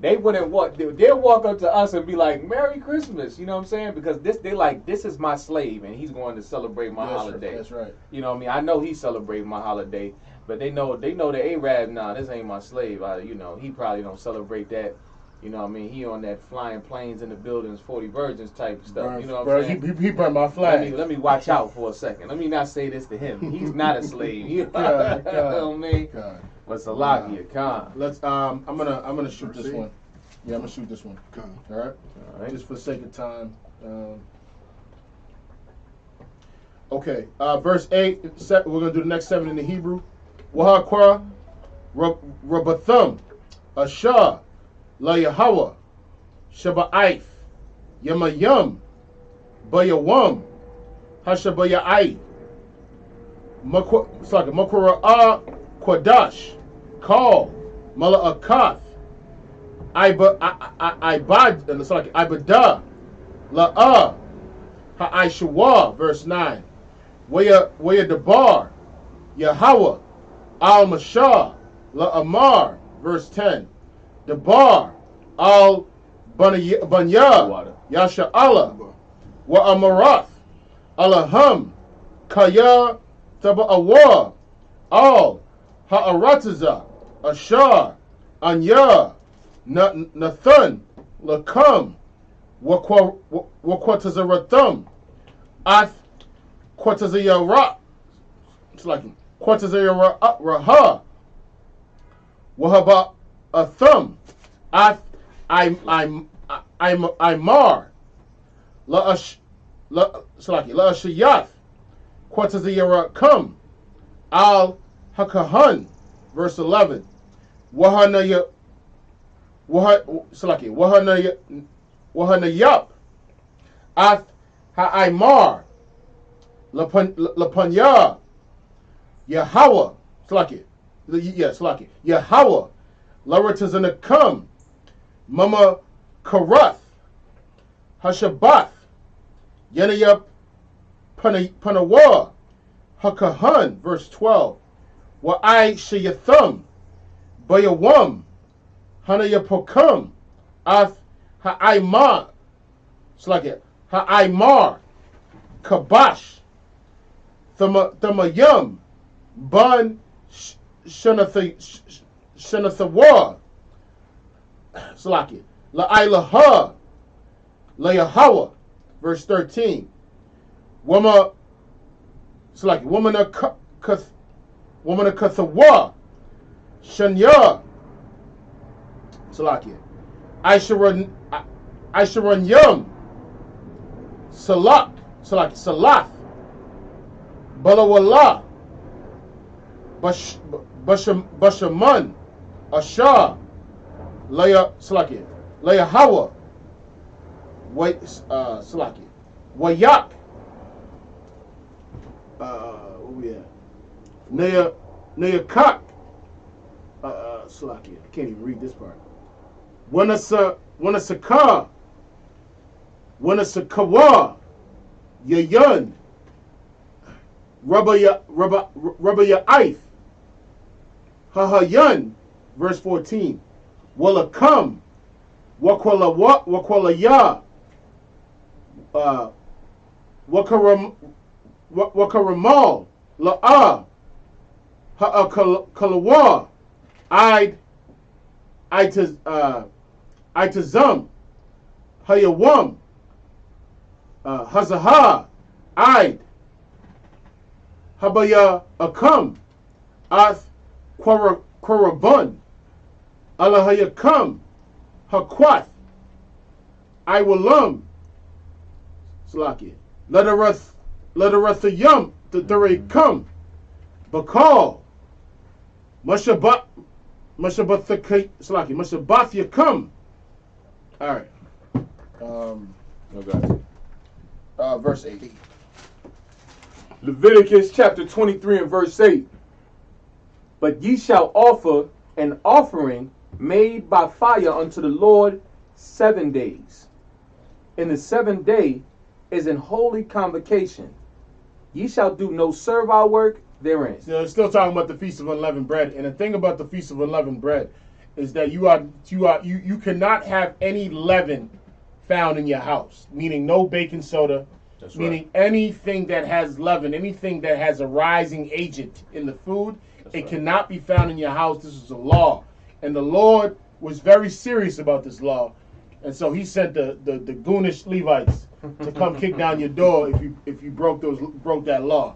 they wouldn't they'll walk up to us and be like Merry Christmas, you know what I'm saying? Because this is my slave and he's going to celebrate my holiday. That's right. You know what I mean? I know he's celebrating my holiday, but they know the Arab, nah, this ain't my slave. He probably don't celebrate that. You know what I mean? He on that flying planes in the buildings, 40 virgins type stuff. You know what I'm saying? He burned my flag. Let me watch out for a second. Let me not say this to him. He's not a slave. You know what I mean? But Salakia, Khan. Let's. I'm gonna shoot this one. Yeah, I'm gonna shoot this one. All right. Just for the sake of time. Okay. Verse 8. We're gonna do the next 7 in the Hebrew. Wahakwa, Rabathum, Ashah, La Yahweh, Shaba'if, Yamayum, Bayawam, Hashabayai, Makura'ah, Quadash, Call, Mala'akath, Ibadah, La'ah, Ha'aishawah, verse 9, Waya Dabar, Yahweh, Al-Mashah, La'amar, verse 10, Dabar, Al-Banya, Yasha'Allah, Wa'amarath, Alaham, Kaya, Taba'awa, Al, Ha'arataza, Ashar, Anya, Nathan, Lakam, Wakwatazaratham, Ath, Kwatazayara, it's like Kwatazayaraha, Wahaba Atham, Ath, Imar, La'ashayath, Kwatazayara Al Hakahan, verse 11. Wahanayap, Ath Ha'imar, Lapanya, Yahweh, Yahweh, Laratazanakam, Mama Karath, Hashabath, Yanayap Panawa, Hakahan, verse 12. Wa'ai Shayathum, Bayawam, Hanayapokam, Ath Ha'aimar, Ha'aimar, Kabash, Thamayum, Ban Shanathawa, La'ailaha, Layahawa, verse 13. Woman Kathawa, Shanya, Aisharan Yum, Salath, Balawala, Bashaman, Ashar, Leia Slakia, Leia Hawa, wait, Slakia, Wayak, where we at? Nea Kak, Slakia, I can't even read this part. Wanasaka, Wanasakawa, Yayun, Rabba Ya'if, Hahayun, verse 14. Walakam, Wakwala Ya, Wakaramal, La'a, Ha'akalawa, Itazam, Hayawam, Hazaha, Id, Habaya Akam, Ath Korabun, Alahayakam, Hakwath, Iwalam, Slakia, Ledarathayum, the Come, Bakal, Mashabathya come. All right. Okay. Verse 8. Leviticus chapter 23 and verse 8. But ye shall offer an offering made by fire unto the Lord 7 days. And the 7th day is an holy convocation. Ye shall do no servile work therein. So it's still talking about the Feast of Unleavened Bread. And the thing about the Feast of Unleavened Bread is that you cannot have any leaven found in your house, meaning no baking soda, That's meaning anything that has leaven, anything that has a rising agent in the food, it cannot be found in your house. This is a law. And the Lord was very serious about this law. And so he sent the goonish Levites to come kick down your door if you broke that law.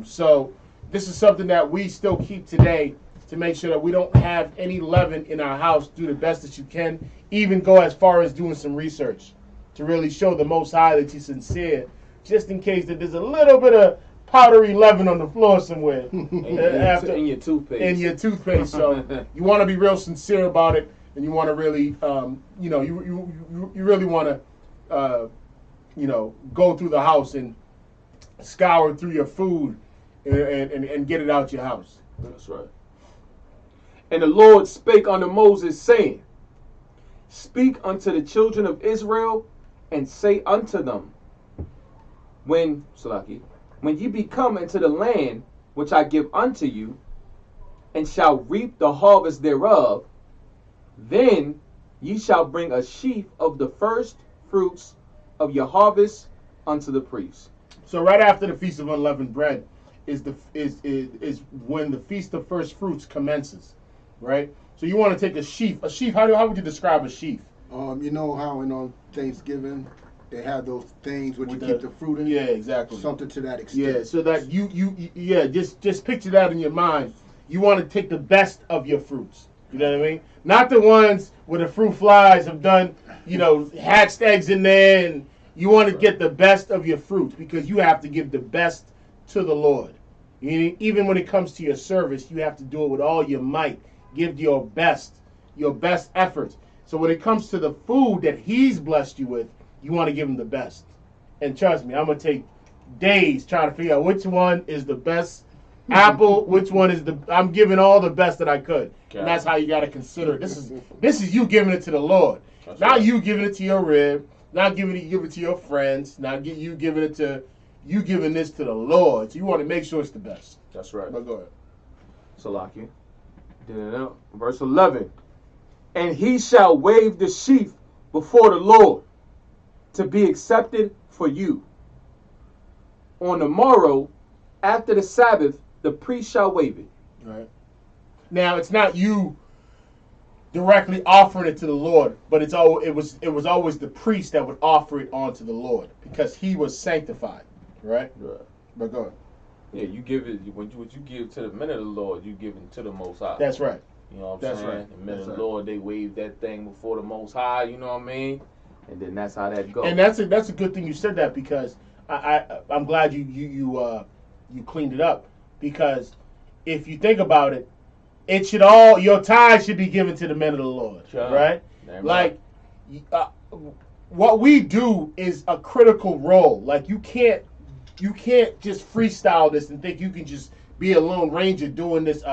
So this is something that we still keep today to make sure that we don't have any leaven in our house. Do the best that you can. Even go as far as doing some research to really show the Most High that you're sincere, just in case that there's a little bit of powdery leaven on the floor somewhere in your toothpaste. In your toothpaste. So you want to be real sincere about it, and you want to really, you really want to, go through the house and scour through your food and get it out your house. That's right. And the Lord spake unto Moses, saying, Speak unto the children of Israel, and say unto them, when ye be come into the land which I give unto you, and shall reap the harvest thereof, then ye shall bring a sheaf of the first fruits of your harvest unto the priest. So right after the Feast of Unleavened Bread is when the Feast of First Fruits commences, right? So you want to take a sheaf. A sheaf. How would you describe a sheaf? You know how on Thanksgiving they have those things where you With keep the fruit in. Yeah, exactly. Something to that extent. Yeah, so that just picture that in your mind. You want to take the best of your fruits. You know what I mean? Not the ones where the fruit flies have done, hatched eggs in there, and you want to get the best of your fruits because you have to give the best to the Lord. Even when it comes to your service, you have to do it with all your might. Give your best efforts. So when it comes to the food that He's blessed you with, you want to give Him the best. And trust me, I'm going to take days trying to figure out which one is the best apple, which one is I'm giving all the best that I could. Okay. And that's how you got to consider it. This is you giving it to the Lord. That's not right. You giving it to your rib, not give it to your friends, not you giving it to, you giving this to the Lord. So you want to make sure it's the best. That's right. But go ahead. Salaki. Verse 11. And he shall wave the sheaf before the Lord to be accepted for you. On the morrow, after the Sabbath, the priest shall wave it. Right. Now it's not you directly offering it to the Lord, but it was always the priest that would offer it onto the Lord because he was sanctified. Right. Right. But go ahead. Yeah, you give it what you give to the men of the Lord, you give it to the Most High. That's right. You know what I'm saying? Right. The men of the Lord, they wave that thing before the Most High. You know what I mean? And then that's how that goes. And that's a good thing you said that because I'm glad you cleaned it up because if you think about it, it should all your tithe should be given to the men of the Lord, Sure. right? Damn Like, what we do is a critical role. Like you can't just freestyle this and think you can just be a lone ranger doing this.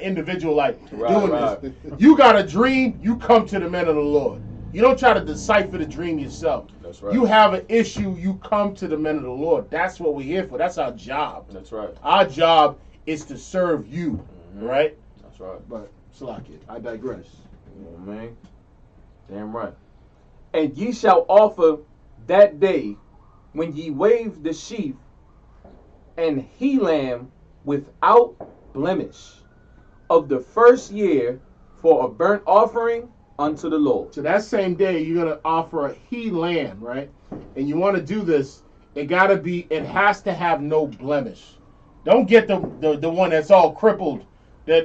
Individual like doing this. You got a dream. You come to the men of the Lord. You don't try to decipher the dream yourself. That's right. You have an issue. You come to the men of the Lord. That's what we're here for. That's our job. That's right. Our job is to serve you, right? That's right. But Salaki, I digress. You know what I mean? Damn right. And ye shall offer that day when ye wave the sheaf and he lamb without blemish of the first year for a burnt offering unto the Lord. So that same day, you're gonna offer a he lamb, right? And you want to do this. It has to have no blemish. Don't get the one that's all crippled, the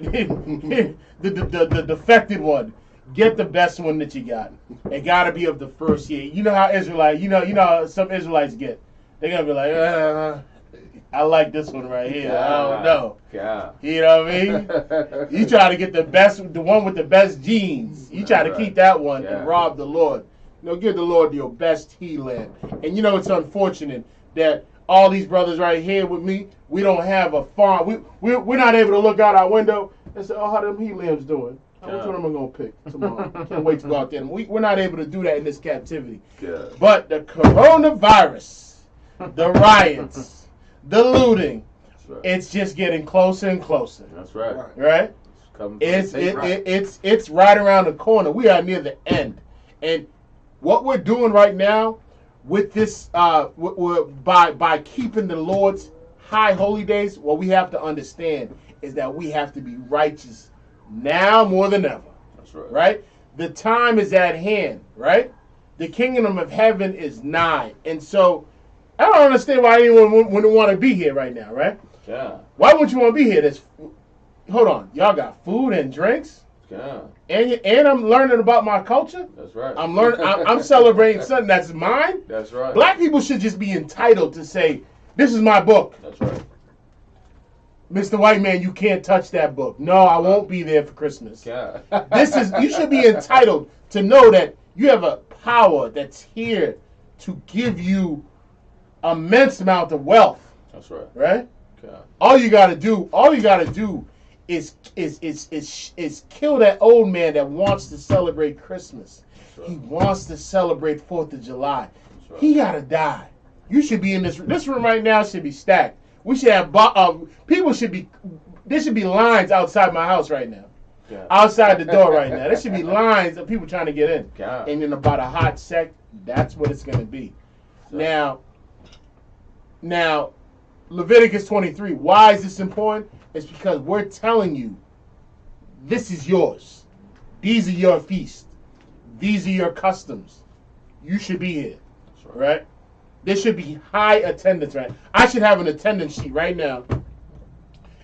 defected one. Get the best one that you got. It got to be of the first year. You know how Israelites, you know how some Israelites get. They're gonna be like, I like this one right here. I don't know. God. You know what I mean? You try to get the one with the best genes. You try to keep that one and rob the Lord. Give the Lord your best he lamb. And it's unfortunate that all these brothers right here with me, we don't have a farm. We're not able to look out our window and say, how them he lambs doing? Which one am I going to pick tomorrow? Can't wait to go out there. We're not able to do that in this captivity. God. But the coronavirus, the riots, the looting, it's just getting closer and closer. That's right. Right? It's right around the corner. We are near the end. And what we're doing right now with this, by keeping the Lord's high holy days, what we have to understand is that we have to be righteous now more than ever. That's right. Right? The time is at hand, right? The kingdom of heaven is nigh. And so I don't understand why anyone wouldn't want to be here right now, right? Yeah. Why wouldn't you want to be here? Hold on. Y'all got food and drinks? Yeah. And I'm learning about my culture? That's right. I'm celebrating something that's mine? That's right. Black people should just be entitled to say, this is my book. That's right. Mr. White Man, you can't touch that book. No, I won't be there for Christmas. Yeah. You should be entitled to know that you have a power that's here to give you immense amount of wealth. That's right. Right? Yeah. All you gotta do is kill that old man that wants to celebrate Christmas. Right. He wants to celebrate 4th of July. Right. He gotta die. You should be in this room right now. Should be stacked. We should have people should be. There should be lines outside my house right now. Yeah. Outside the door right now. There should be lines of people trying to get in. Yeah. And in about a hot sec, that's what it's gonna be. So. Now, Leviticus 23. Why is this important? It's because we're telling you, this is yours. These are your feasts. These are your customs. You should be here, right? There should be high attendance, right? I should have an attendance sheet right now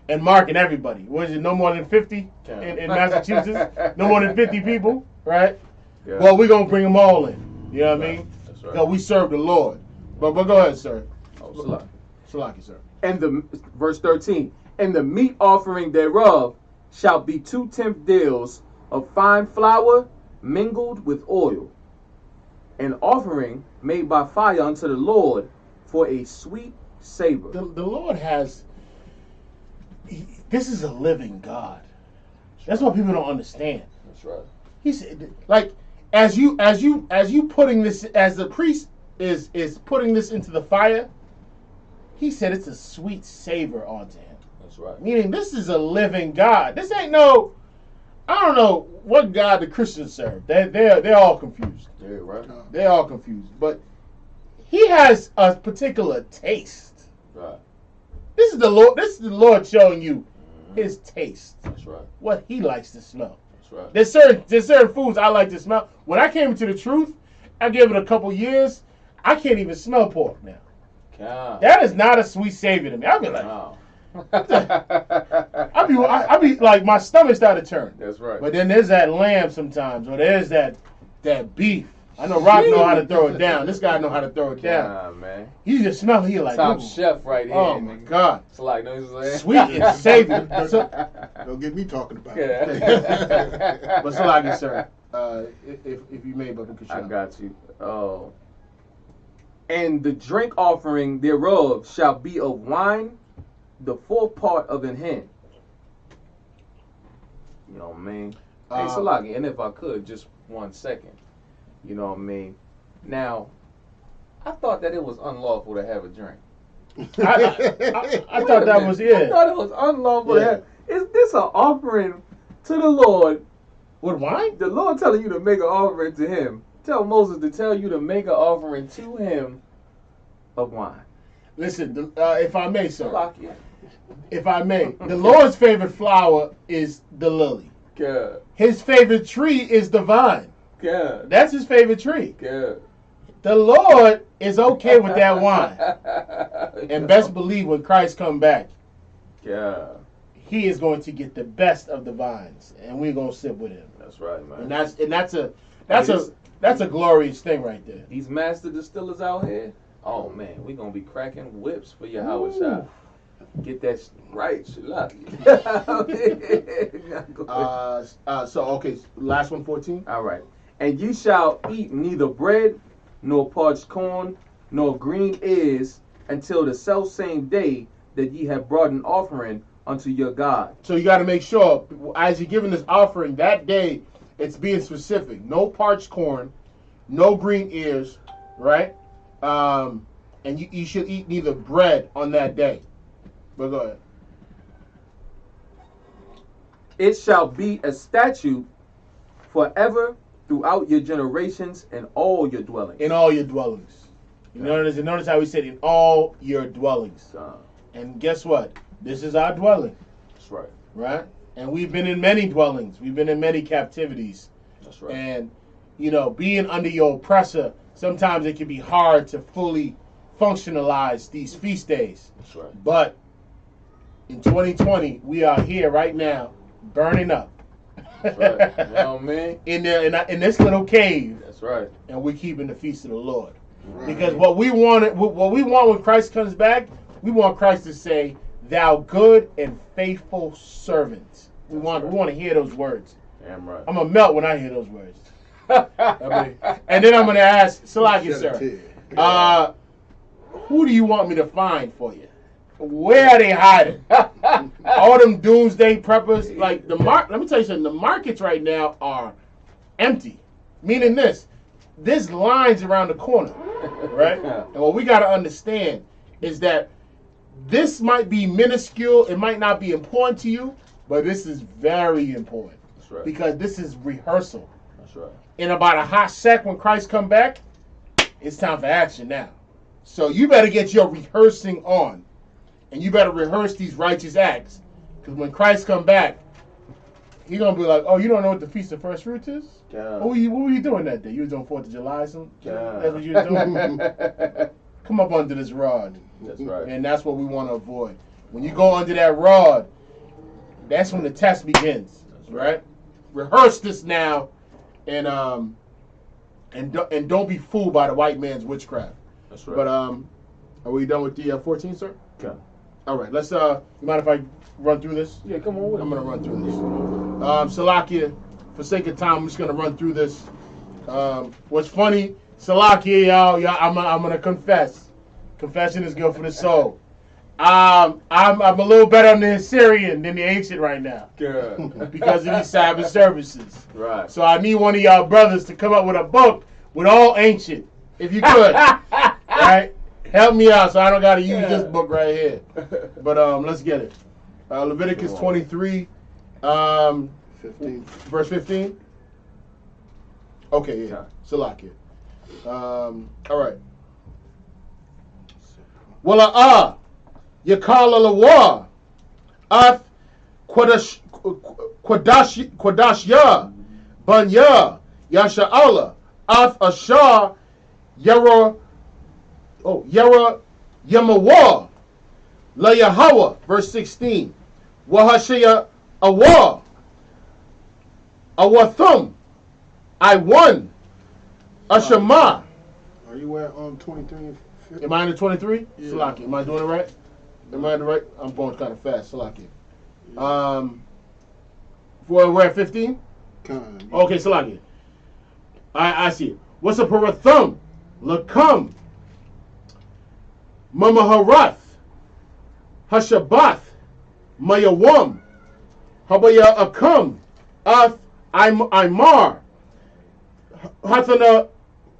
and marking everybody. What is it? No more than 50 in Massachusetts? No more than 50 people, right? Yeah. Well, we're going to bring them all in. You know what I mean? That's right. Because we serve the Lord. But go ahead, sir. Oh, Salaki, sir. And verse 13, and the meat offering thereof shall be 2/10 deals of fine flour mingled with oil, an offering made by fire unto the Lord for a sweet savor. The Lord this is a living God. That's what people don't understand. That's right. He said, like, as you putting this, as the priest is putting this into the fire, he said it's a sweet savor unto him. That's right. Meaning this is a living God. This ain't no, I don't know what God the Christians serve. They're all confused. Yeah, right. They're all confused. But he has a particular taste. Right. This is the Lord showing you his taste. That's right. What he likes to smell. That's right. There's certain foods I like to smell. When I came into the truth, I gave it a couple years. I can't even smell pork now. God. That is not a sweet savor to me. I'll be like, Wow. I be like, my stomach started to turn. That's right. But then there's that lamb sometimes, or there's that beef. I know Rock know how to throw it down. This guy know how to throw it down. Nah, man. He just smell it. He like, Top ooh. chef right here. Oh my God. It's like, no, he's like, Sweet and savory. Don't get me talking about Yeah. it. But Salaki, sir, if you may, Baba Kasha. I got you. Oh. And the drink offering thereof shall be of wine, the fourth part of an hin. You know what I mean? Hey, Salaki, and if I could, just 1 second. You know what I mean? Now, I thought that it was unlawful to have a drink. I thought that was I it. thought it was unlawful to have. Is this an offering to the Lord? With wine? The Lord telling you to make an offering to him. Tell Moses to tell you to make an offering to him of wine. Listen, if I may, sir. Salakia. If I may, the Lord's favorite flower is the lily. Good. His favorite tree is the vine. Good. That's his favorite tree. Good. The Lord is okay with that wine. And best believe when Christ come back, Yeah. he is going to get the best of the vines, and we're gonna sit with him. That's right, man. And that's a glorious thing right there. These master distillers out here. Oh man, we gonna be cracking whips for your Howard shop. Get that right, Shalaki. So okay, last one, 14. All right. And ye shall eat neither bread, nor parched corn, nor green ears, until the selfsame day that ye have brought an offering unto your God. So you got to make sure as you're giving this offering that day, it's being specific. No parched corn, no green ears, right? And you should eat neither bread on that day. But go ahead. It shall be a statute forever throughout your generations and all your dwellings. In all your dwellings. You notice how he said in all your dwellings. And guess what? This is our dwelling. That's right. Right? And we've been in many dwellings. We've been in many captivities. That's right. And, being under your oppressor, sometimes it can be hard to fully functionalize these feast days. That's right. But in 2020, we are here right now, burning up. That's right. You know what I mean? In this little cave. That's right. And we're keeping the feast of the Lord. Right. Because what we want when Christ comes back, we want Christ to say, "Thou good and faithful servant." We want to hear those words. Damn right. I'm gonna melt when I hear those words. And then I'm gonna ask Salaki, sir, who do you want me to find for you? Where are they hiding? All them doomsday preppers, like let me tell you something. The markets right now are empty. Meaning there's lines around the corner, right? And what we got to understand is that this might be minuscule. It might not be important to you, but this is very important. That's right. Because this is rehearsal. That's right. In about a hot sec when Christ come back, it's time for action now. So you better get your rehearsing on. And you better rehearse these righteous acts. Because when Christ come back, he's going to be like, oh, you don't know what the Feast of First Fruits is? Yeah. What were you doing that day? You was on 4th of July or something? Yeah. That's what you was doing? Come up under this rod. That's right. And that's what we want to avoid. When you go under that rod, that's when the test begins. That's right? Rehearse this now, and don't be fooled by the white man's witchcraft. That's right. But are we done with the 14, sir? Okay. All right. Let's. You mind if I run through this? Yeah, come on with it. I'm gonna run through this. Salakia, for sake of time, I'm just gonna run through this. What's funny, Salakia, y'all, I'm gonna confess. Confession is good for the soul. I'm a little better on the Assyrian than the ancient right now. Good. Because of these Sabbath services. Right. So I need one of y'all brothers to come up with a book with all ancient, if you could. Right? Help me out so I don't got to use this book right here. But let's get it. Leviticus 23, 15. verse 15. Okay, yeah. Salakia. All right. Wala'ah, Yakal Alawa, Ath Quadashya, Banya, Yasha'ala, Ath Ashar, Yara Yamawa, La Yahweh, verse 16. Wahashaya Awa, Awathum, I won, Ashama. Are you at 23 and 50? Am I in the 23? Yeah. Salaki. Am I doing it right? Am I in the right? I'm going kind of fast. Salaki. We're at 15? Kind of. Okay, Salaki. I see it. What's a parathum? Lakam. Mamaharath. Hashabath. Mayawam. Habaya Akam. Ath Imar. Hathana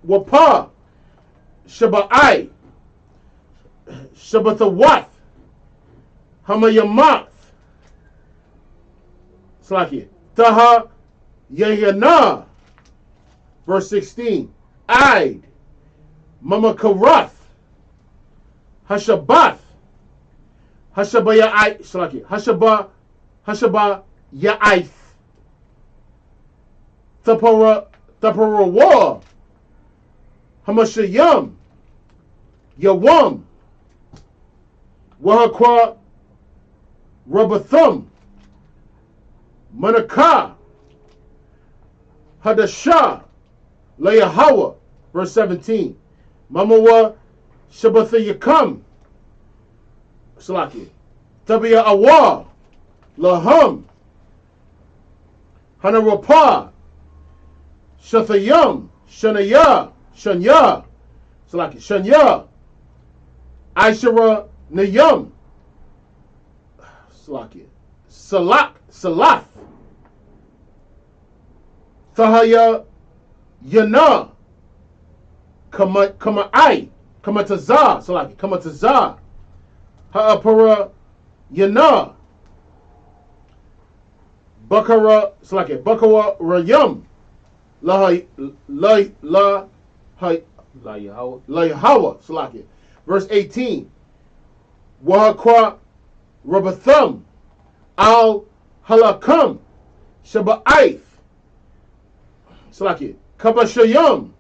Wapa. Shaba'ai. Shabbathawath. Hamayamath. Salaki. Taha Yayana. Verse 16. Aid. Mamakarath. Hashabath. Hashabaya I Salaki. Hashaba Ya'ith. Tapara Hamashayam. Yawam. Wahakwa Rabathum. Manaka. Hadashah. Layahawa. Verse 17. Mamawa Shabbathayakam. Salaki. Tabiya Awa. Laham. Hanarapa. Shathayam. Shanaya. Shanya. Salaki. Shanya. Aishara Nayam. Salaki. Salaf. Thahaya Yana. Kama'ai. Kamataza. Salaki. Kamataza. Ha'apara Yana. Bakara. Salaki. Bakara Rayam. La Yahawa. Salaki. Verse 18. Wahakwa Rabathum. Al Halakam. Shaba'aith. Salaki. Kabashayam.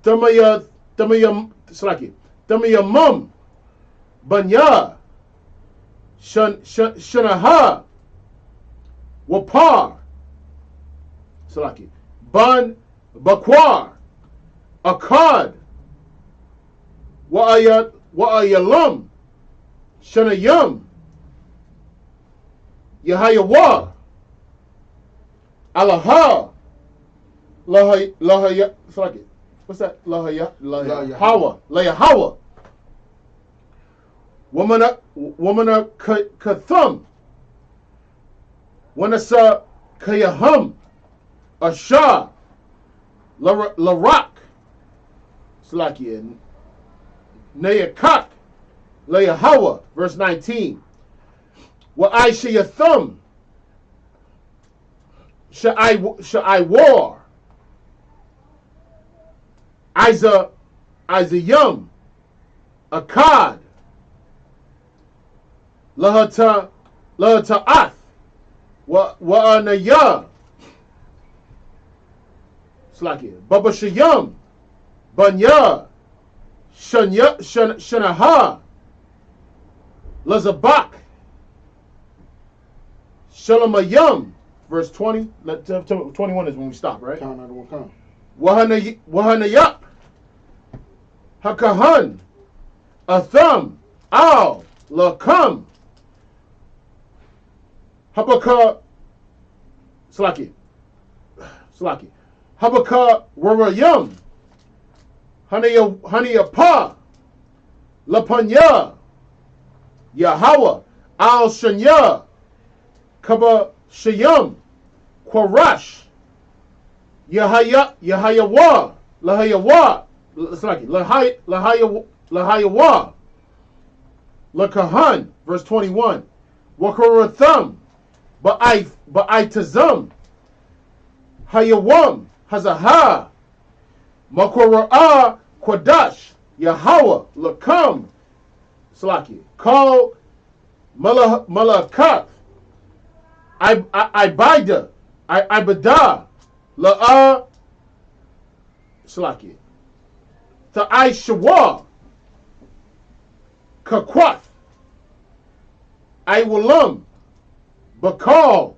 Salaki. Tamayamum. Banya. Shanaha. Wapar. Salaki. Ban Bakwar. Akkad. Wa'ayalam. Shanayam. Yahayawa. Alaha. Lahaya. Salaki. What's that? Lahayahawa. Layahawa. Womana Kathum. Wanasa Kayahum. Asha. Larak. Salaki. Nayakak. Layahawa. Verse 19. Wa'aishayathum. Sha'ai war. Isayum. Akkad. Lahata'ath. Wa'anaya. Slaki. Babashayum. Banya. Shanaha. Lazabak. Shalamayum. Verse 20. 21 is when we stop, right? Count out one count. Wahanayap. Hakahan. Atham. Al. Lakam. Habaka. Slaki. Habaka Warayum. Haniyapa. Lapanya. Yahawa. Al Shanya. Kaba Shayam. Quarash. Yahayawa. Lahayawa. Slaki. Lahayawa. Lakahan. Verse 21. Wakaratham. Ba'aitazam. Hayawam. Hazaha. Makora'a Quadash. Yahawa. Lakam. Slaki. Call Malakat. Ibida. Ibada. La'a. Slaki. Ta'ai Shawa. Kakwath. Iwalam. Bakal.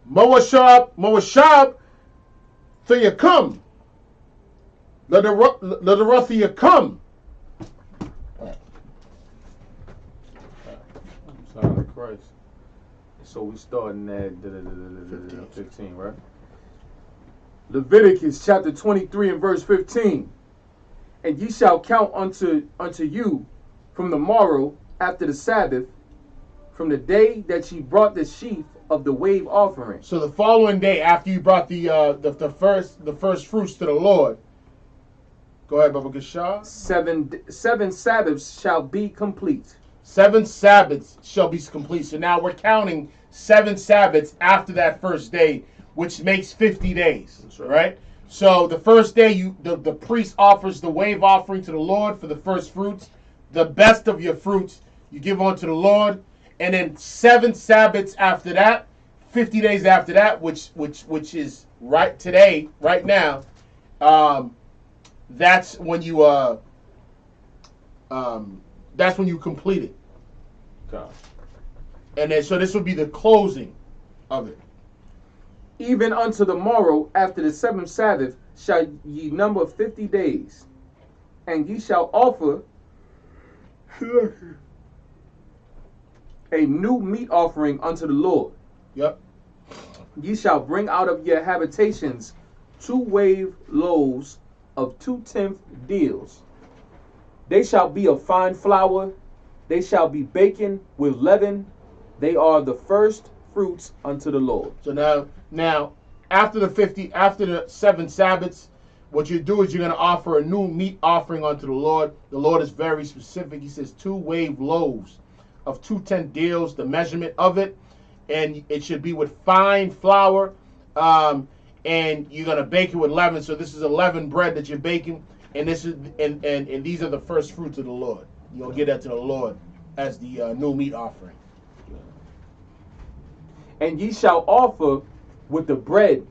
Moashab. Thayakam. Let the wrath of you come. Son of Christ. So we starting at 15, right? Leviticus chapter 23 and verse 15. And ye shall count unto you from the morrow after the Sabbath, from the day that ye brought the sheaf of the wave offering. So the following day, after you brought the first fruits to the Lord, go ahead, Baba Gashar. 7 Sabbaths shall be complete. 7 Sabbaths shall be complete. So now we're counting 7 Sabbaths after that first day, which makes 50 days. That's right? So the first day, the priest offers the wave offering to the Lord for the first fruits. The best of your fruits you give unto the Lord. And then 7 Sabbaths after that, 50 days after that, which is right today, right now. That's when you complete it. God. And then so this would be the closing of it. Even unto the morrow after the 7th Sabbath shall ye number 50 days, and ye shall offer a new meat offering unto the Lord. Yep. Ye shall bring out of your habitations 2 wave loaves of 2/10 deals. They shall be of fine flour. They shall be baken with leaven. They are the first fruits unto the Lord. So now after the 7 Sabbaths, what you do is you're going to offer a new meat offering unto the Lord. The Lord is very specific. He says 2 wave loaves of 2/10 deals, the measurement of it, and it should be with fine flour, and you're going to bake it with leaven. So this is a leavened bread that you're baking, and this is and these are the first fruits of the Lord. You'll give that to the Lord as the new meat offering. And ye shall offer with the bread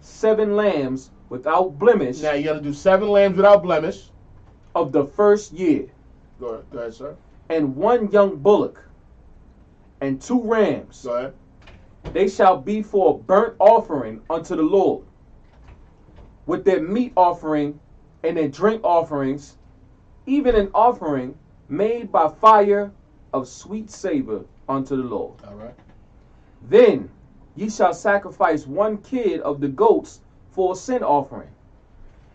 7 lambs without blemish. Now you're going to do 7 lambs without blemish of the first year. Go ahead, sir. And 1 young bullock and 2 rams. Go ahead. They shall be for a burnt offering unto the Lord, with their meat offering and their drink offerings, even an offering made by fire of sweet savor unto the Lord. All right. Then ye shall sacrifice 1 kid of the goats for a sin offering,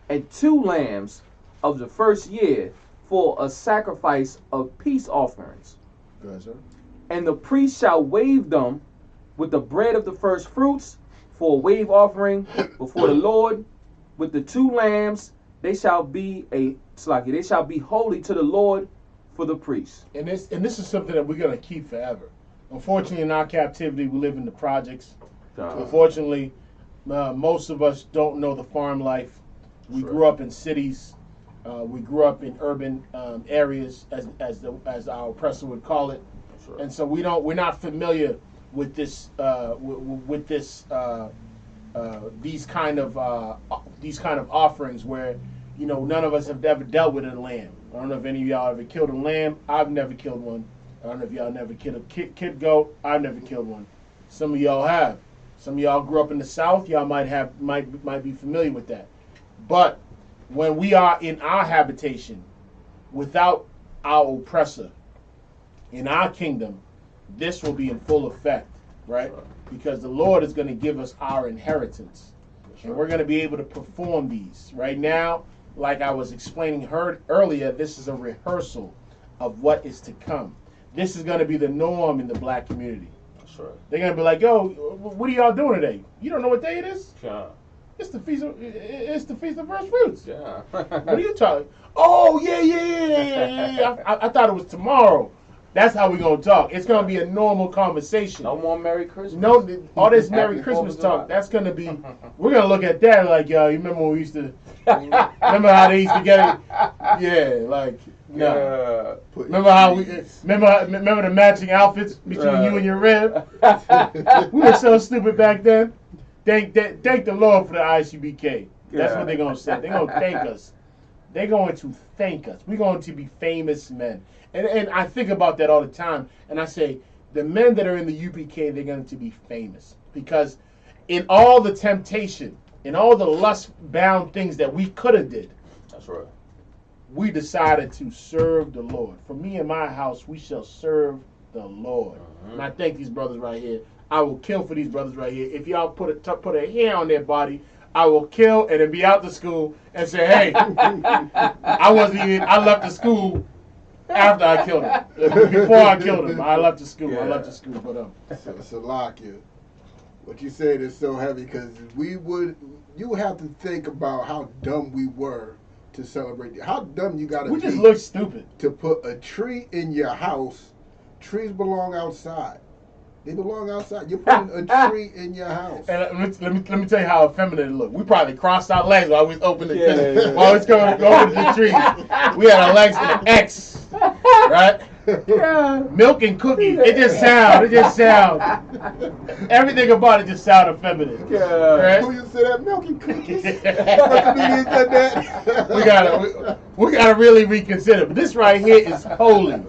and 2 lambs of the first year for a sacrifice of peace offerings. Go ahead, sir. And the priest shall wave them with the bread of the first fruits for a wave offering before the Lord. With the 2 lambs, they shall be holy to the Lord for the priest. And this is something that we're going to keep forever. Unfortunately, in our captivity, we live in the projects. Unfortunately, most of us don't know the farm life. We grew up in cities. We grew up in urban areas, as our oppressor would call it. And so we're not familiar with this these kind of offerings where none of us have ever dealt with a lamb. I don't know if any of y'all ever killed a lamb. I've never killed one. I don't know if y'all never killed a kid goat. I've never killed one. Some of y'all have. Some of y'all grew up in the South. Y'all might be familiar with that. But when we are in our habitation, without our oppressor, in our kingdom, this will be in full effect, right? Because the Lord is going to give us our inheritance. And we're going to be able to perform these. Right now, like I was explaining earlier, this is a rehearsal of what is to come. This is going to be the norm in the black community. That's right. They're going to be like, yo, what are y'all doing today? You don't know what day it is? Yeah. It's the feast of first fruits. Yeah. What are you talking? Oh, yeah. I thought it was tomorrow. That's how we're going to talk. It's going to be a normal conversation. No more Merry Christmas. No, all this Merry Christmas talk, that's going to be, we're going to look at that like, yo, you remember when we used to, remember how they used to get it? Yeah, like, no. Remember how remember the matching outfits between you and your rib? We were so stupid back then. Thank the Lord for the ISUPK. That's what they're going to say. They're going to thank us. They're going to thank us. We're going to be famous men. And I think about that all the time. And I say, the men that are in the UPK, they're going to be famous. Because in all the temptation, in all the lust-bound things that we could have did, That's right. We decided to serve the Lord. For me and my house, we shall serve the Lord. And I thank these brothers right here. I will kill for these brothers right here. If y'all put a hair on their body, I will kill and then be out to school and say, hey, I left the school after I killed him. Before I killed him, I left the school. Yeah. I left the school. But Salakia, what you said is so heavy because you have to think about how dumb we were to celebrate. How dumb you gotta we be just look stupid. to put a tree in your house. Trees belong outside. They belong outside. You're putting a tree in your house. And let me tell you how effeminate it looked. We probably crossed our legs while we was opening Yeah. going to the tree. We had our legs in an X, right? Yeah. Milk and cookies. It just sound. Everything about it just sounded feminine. Yeah. Right? Who you say that milk and cookies? What comedian said that? we gotta really reconsider. But this right here is holy.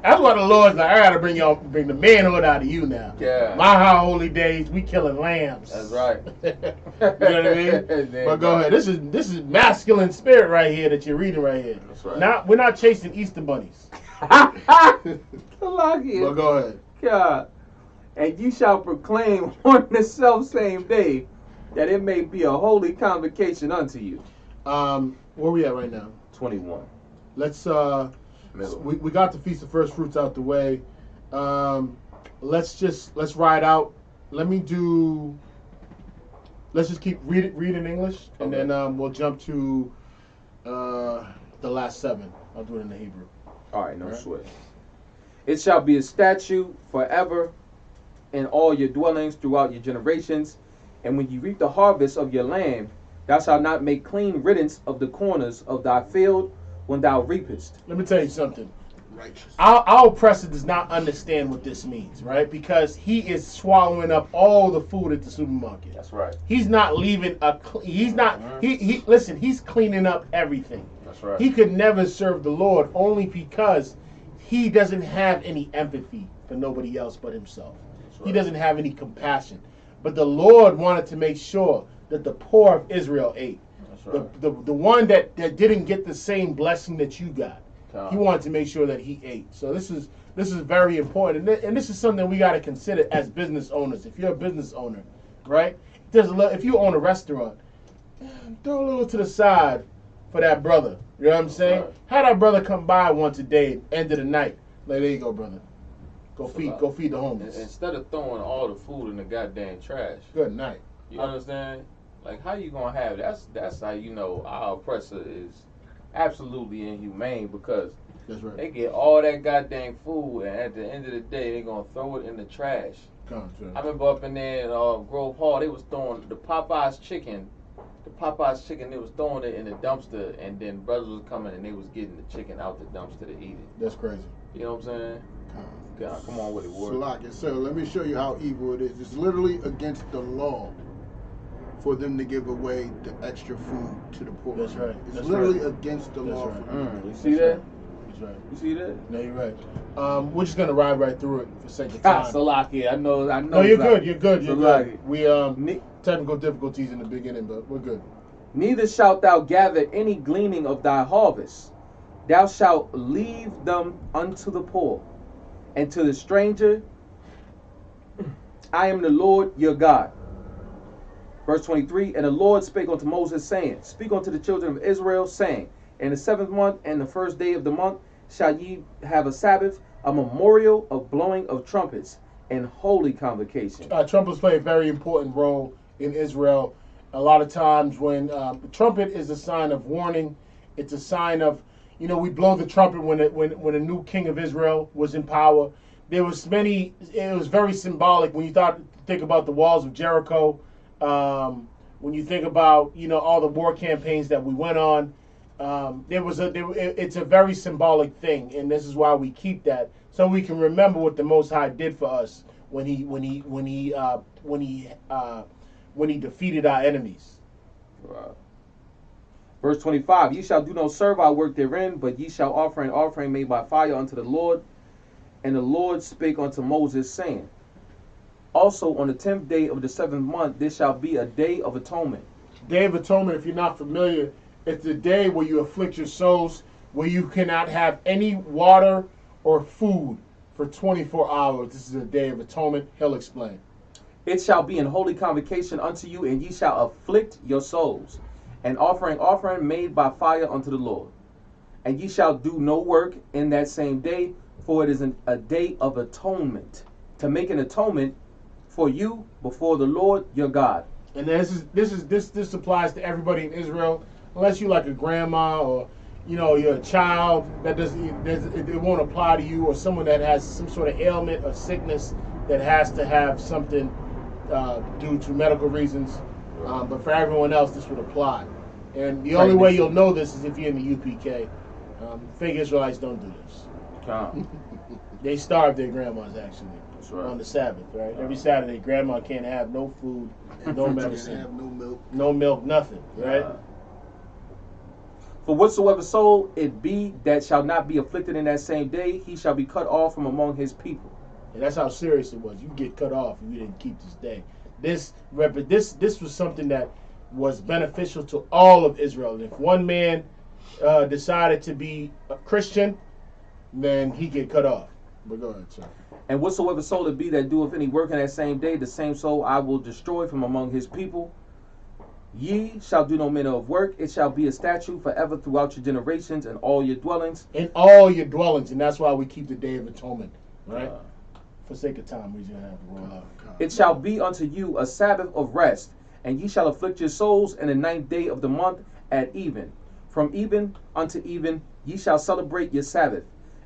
That's why the Lord's like, I gotta bring the manhood out of you now. Yeah. My high holy days, we killing lambs. That's right. You know what I mean? But go ahead. This is masculine spirit right here that you're reading right here. That's right. We're not chasing Easter bunnies. Lucky. But go ahead. God. And you shall proclaim on the self same day that it may be a holy convocation unto you. Where we at right now? 21. Let's Middle. we got the Feast of First Fruits out the way. Let's ride out. Let's just keep read in English, and Okay. then we'll jump to the last 7. I'll do it in the Hebrew. All right, no All right. sweat. It shall be a statute forever in all your dwellings throughout your generations. And when you reap the harvest of your land, thou shalt not make clean riddance of the corners of thy field when thou reapest. Let me tell you something. Righteous. Our oppressor does not understand what this means, right? Because he is swallowing up all the food at the supermarket. That's right. He's not leaving he's cleaning up everything. That's right. He could never serve the Lord only because he doesn't have any empathy for nobody else but himself. right. He doesn't have any compassion. But the Lord wanted to make sure that the poor of Israel ate. That's right. The one that didn't get the same blessing that you got. Come. He wanted to make sure that he ate. So this is very important, and this is something we got to consider as business owners. If you're a business owner, right? If you own a restaurant, throw a little to the side for that brother. You know what I'm saying? Right. Have that brother come by once a day, end of the night. Like, there you go, brother. Go feed the homeless. Instead of throwing all the food in the goddamn trash. Good night. You understand? Like, how you gonna have it? That's how you know our oppressor is absolutely inhumane, because That's right. they get all that goddamn food, and at the end of the day, they gonna throw it in the trash. Come on, I remember up in there in Grove Hall, they was throwing the Popeyes chicken. They was throwing it in the dumpster, and then brothers was coming and they was getting the chicken out the dumpster to eat it. That's crazy. You know what I'm saying? God, come on with it, word. Salakia. So let me show you how evil it is. It's literally against the law for them to give away the extra food to the poor. That's right. It's That's literally right. against the That's law. right. For them. You see that? That's right. You see that? No, you're right. We're just gonna ride right through it for sake of Ah, time. Salaki, I know. No, you're good. You're good. You're Salaki. good. We technical difficulties in the beginning, but we're good. Neither shalt thou gather any gleaning of thy harvest. Thou shalt leave them unto the poor, and to the stranger. I am the Lord your God. Verse 23, and the Lord spake unto Moses, saying, Speak unto the children of Israel, saying, In the 7th month and the 1st day of the month shall ye have a Sabbath, a memorial of blowing of trumpets, and holy convocation. Trumpets play a very important role in Israel. A lot of times when the trumpet is a sign of warning, it's a sign of, we blow the trumpet when a new king of Israel was in power. It was very symbolic when you think about the walls of Jericho, when you think about, all the war campaigns that we went on. It's a very symbolic thing, and this is why we keep that, so we can remember what the Most High did for us when he defeated our enemies. Right. Verse 25, Ye shall do no servile work therein, but ye shall offer an offering made by fire unto the Lord. And the Lord spake unto Moses, saying, Also on the 10th day of the 7th month, this shall be a day of atonement. Day of Atonement, if you're not familiar, It's the day where you afflict your souls, where you cannot have any water or food for 24 hours. This is a day of atonement. He'll explain. It shall be an holy convocation unto you, and ye shall afflict your souls, an offering made by fire unto the Lord. And ye shall do no work in that same day, for it is a day of atonement, to make an atonement for you before the Lord your God. And this applies to everybody in Israel, unless you like a grandma or you're a child. That it won't apply to you, or someone that has some sort of ailment or sickness that has to have something due to medical reasons. But for everyone else, this would apply. And the only way you'll know this is if you're in the UPK. Fake Israelites don't do this. They starve their grandmas actually. That's right. On the Sabbath, right? Every Saturday, grandma can't have no food, no medicine, Have no milk, nothing, right? For whatsoever soul it be that shall not be afflicted in that same day, he shall be cut off from among his people. And that's how serious it was. You get cut off if you didn't keep this day. This was something that was beneficial to all of Israel. And if one man decided to be a Christian, then he get cut off. But go ahead, sir. And whatsoever soul it be that doeth any work in that same day, the same soul I will destroy from among his people. Ye shall do no manner of work. It shall be a statute forever throughout your generations and all your dwellings. In all your dwellings, and that's why we keep the Day of Atonement, right? For sake of time, we're just gonna have to roll out. It shall be unto you a Sabbath of rest, and ye shall afflict your souls in the 9th day of the month at even. From even unto even ye shall celebrate your Sabbath.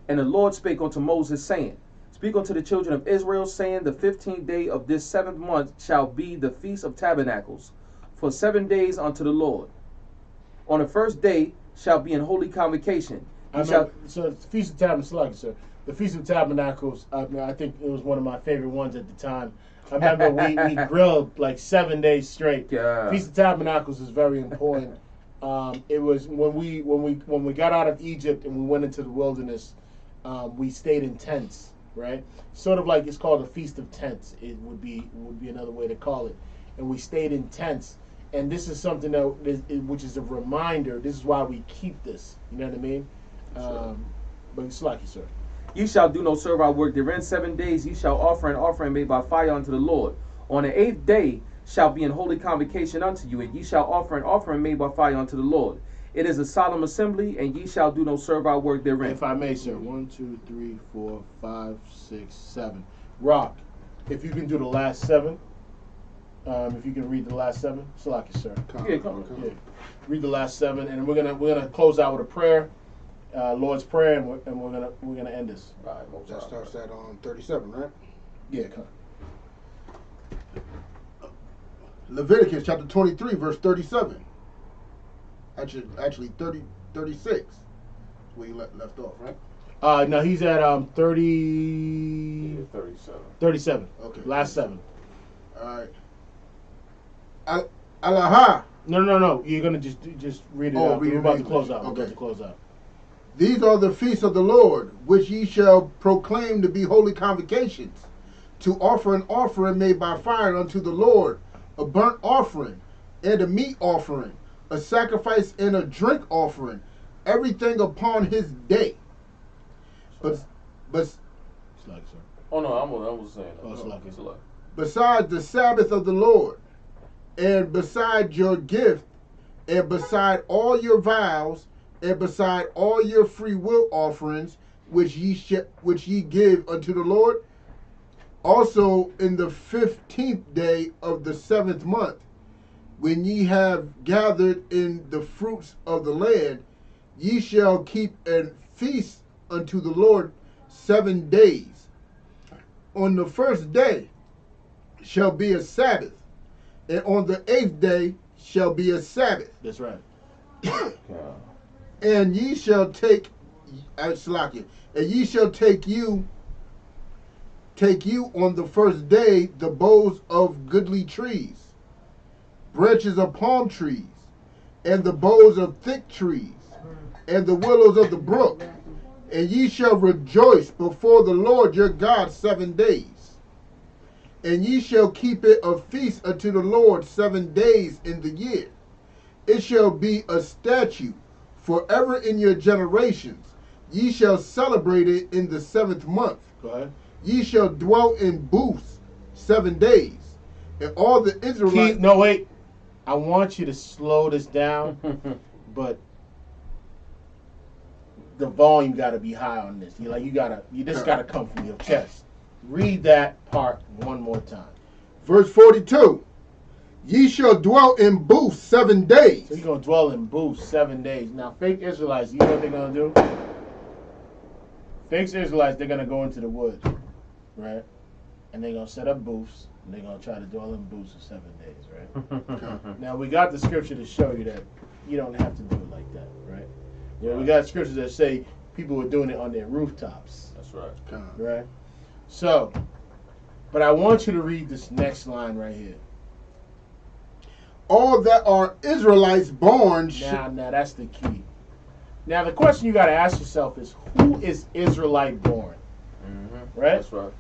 And the Lord spake unto Moses, saying, Speak unto the children of Israel, saying, The 15th day of this 7th month shall be the Feast of Tabernacles, for 7 days unto the Lord. On the first day shall be an holy convocation. So the Feast of Tabernacles, sir. The Feast of Tabernacles, I think it was one of my favorite ones at the time. I remember we grilled like 7 days straight. Yeah. Feast of Tabernacles is very important. It was when we got out of Egypt and we went into the wilderness. We stayed in tents, right? Sort of like it's called a Feast of Tents. It would be another way to call it. And we stayed in tents. And this is something which is a reminder. This is why we keep this. You know what I mean? Sure. But it's like you, sir. Ye shall do no servile work therein. 7 days ye shall offer an offering made by fire unto the Lord. On the 8th day shall be an holy convocation unto you, and ye shall offer an offering made by fire unto the Lord. It is a solemn assembly, and ye shall do no servile work therein. If I may, sir. 1, 2, 3, 4, 5, 6, 7. Rock, if you can do the last 7. If you can read the last 7, Salaki, sir. Yeah, come. Yeah. Read the last 7, and we're gonna close out with a prayer, Lord's prayer, and we're gonna end this. Right, That starts at 37, right? Yeah, come. Leviticus chapter 23, verse 37. Actually 36. Where you left off, right? No, he's at 30. 37. 37. Okay. Last 7. All right. Alaha. No. You're gonna just read it out. read We're it about to anyway. close out. We're Okay. about to close out. These are the feasts of the Lord, which ye shall proclaim to be holy convocations, to offer an offering made by fire unto the Lord, a burnt offering, and a meat offering, a sacrifice and a drink offering, everything upon his day. But Salaki, sir. Oh no, I was saying. Oh, it's lucky. besides the Sabbath of the Lord, and beside your gift, and beside all your vows, and beside all your free will offerings, which ye give unto the Lord, also in the 15th day of the 7th month, when ye have gathered in the fruits of the land, ye shall keep a feast unto the Lord 7 days. On the first day shall be a Sabbath, and on the 8th day shall be a Sabbath. That's right. And ye shall take, and ye shall take you on the first day the boughs of goodly trees, branches of palm trees, and the boughs of thick trees, and the willows of the brook, and ye shall rejoice before the Lord your God 7 days. And ye shall keep it a feast unto the Lord 7 days in the year. it shall be a statute forever in your generations. Ye shall celebrate it in the 7th month. Go ahead. Ye shall dwell in booths 7 days. And all the Israelites... No, wait. I want you to slow this down, but the volume got to be high on this. You just got to come from your chest. Read that part one more time. Verse 42. Ye shall dwell in booths 7 days. So you're going to dwell in booths 7 days. Now, fake Israelites, you know what they're going to do? Fake Israelites, they're going to go into the woods, right? And they're going to set up booths, and they're going to try to dwell in booths for 7 days, right? Now, we got the scripture to show you that you don't have to do it like that, right? Yeah, we got scriptures that say people were doing it on their rooftops. That's right. Right? So, but I want you to read this next line right here. All that are Israelites born... Now that's the key. Now, the question you got to ask yourself is, who is Israelite born? Mm-hmm. Right? That's right.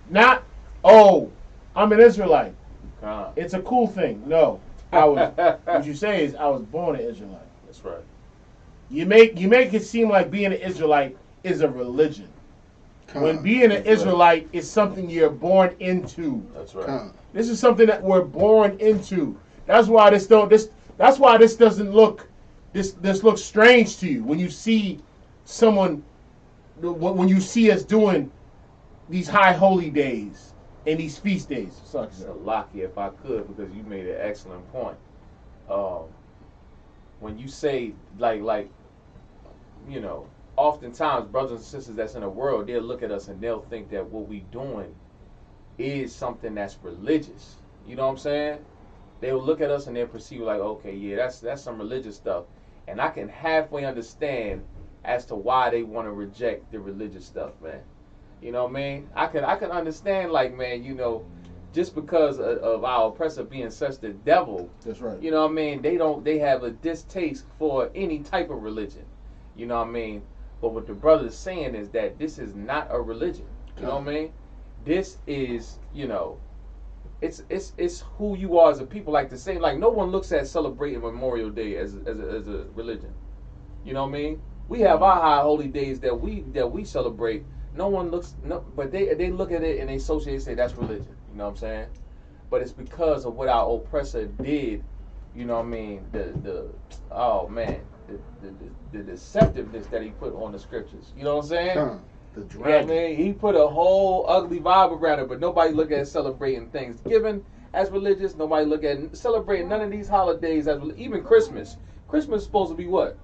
Not, oh, I'm an Israelite. God. It's a cool thing. No. What you say is, I was born an Israelite. That's right. You make it seem like being an Israelite is a religion. When being an Israelite is something you're born into. That's right. This is something that we're born into. That's why this doesn't look this looks strange to you when you see someone, when you see us doing these high holy days and these feast days. So Lucky, if I could, because you made an excellent point. When you say like you know, oftentimes brothers and sisters that's in the world, they'll look at us and they'll think that what we doing is something that's religious. You know what I'm saying? They'll look at us and they'll perceive like, okay, yeah, that's some religious stuff. And I can halfway understand as to why they want to reject the religious stuff, man. You know what I mean? I can understand, like, man, you know, just because of our oppressor being such the devil. That's right. You know what I mean? They have a distaste for any type of religion. You know what I mean? But what the brother is saying is that this is not a religion. You know what I mean? This is, you know, it's who you are as a people. Like the same, like no one looks at celebrating Memorial Day as a religion. You know what I mean? We have our high holy days that we celebrate. No one looks, but they look at it and they associate and say that's religion. You know what I'm saying? But it's because of what our oppressor did. You know what I mean? The deceptiveness that he put on the scriptures. You know what I'm saying? The You know what I mean? He put a whole ugly vibe around it, but nobody look at celebrating Thanksgiving as religious. Nobody look at celebrating none of these holidays as even Christmas. Christmas is supposed to be what?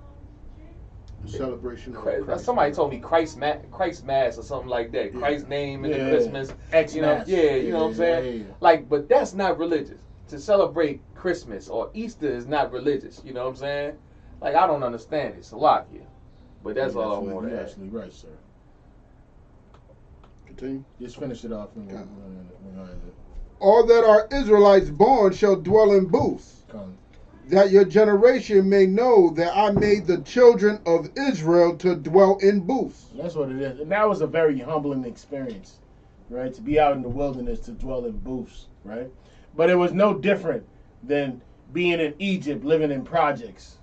Celebration of Christ. Somebody told me Christ Mass or something like that. Christ's name in the Christmas. Xmas. You know what I'm saying? Yeah. Like, but that's not religious. To celebrate Christmas or Easter is not religious. You know what I'm saying? Like, I don't understand it. Salakia. But that's all I want to You're add. absolutely right, sir. Continue. Just finish it off. All that are Israelites born shall dwell in booths, that your generation may know that I made the children of Israel to dwell in booths. That's what it is. And that was a very humbling experience, right? To be out in the wilderness, to dwell in booths, right? But it was no different than being in Egypt, living in projects.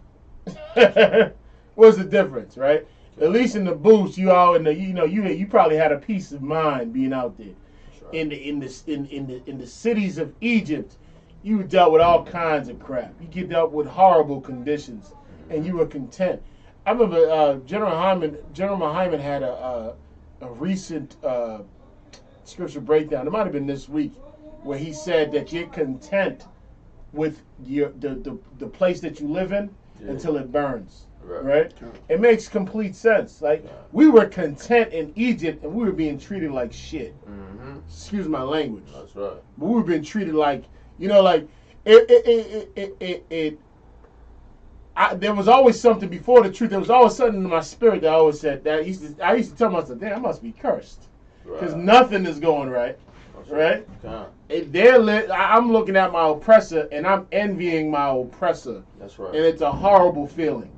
What's the difference, right? At least in the booths, you all in the, you probably had a peace of mind being out there. Right. In the cities of Egypt, you dealt with all kinds of crap. You dealt with horrible conditions, and you were content. I remember General Hyman had a recent scripture breakdown. It might have been this week, where he said that you're content with the place that you live in until it burns. Right? It makes complete sense. Like, we were content in Egypt and we were being treated like shit. Mm-hmm. Excuse my language. That's right. But we were being treated like, there was always something before the truth. There was always something in my spirit that I always said, that I used to tell myself, damn, I must be cursed. Because nothing is going right. Right? I'm looking at my oppressor and I'm envying my oppressor. That's right. And it's a horrible feeling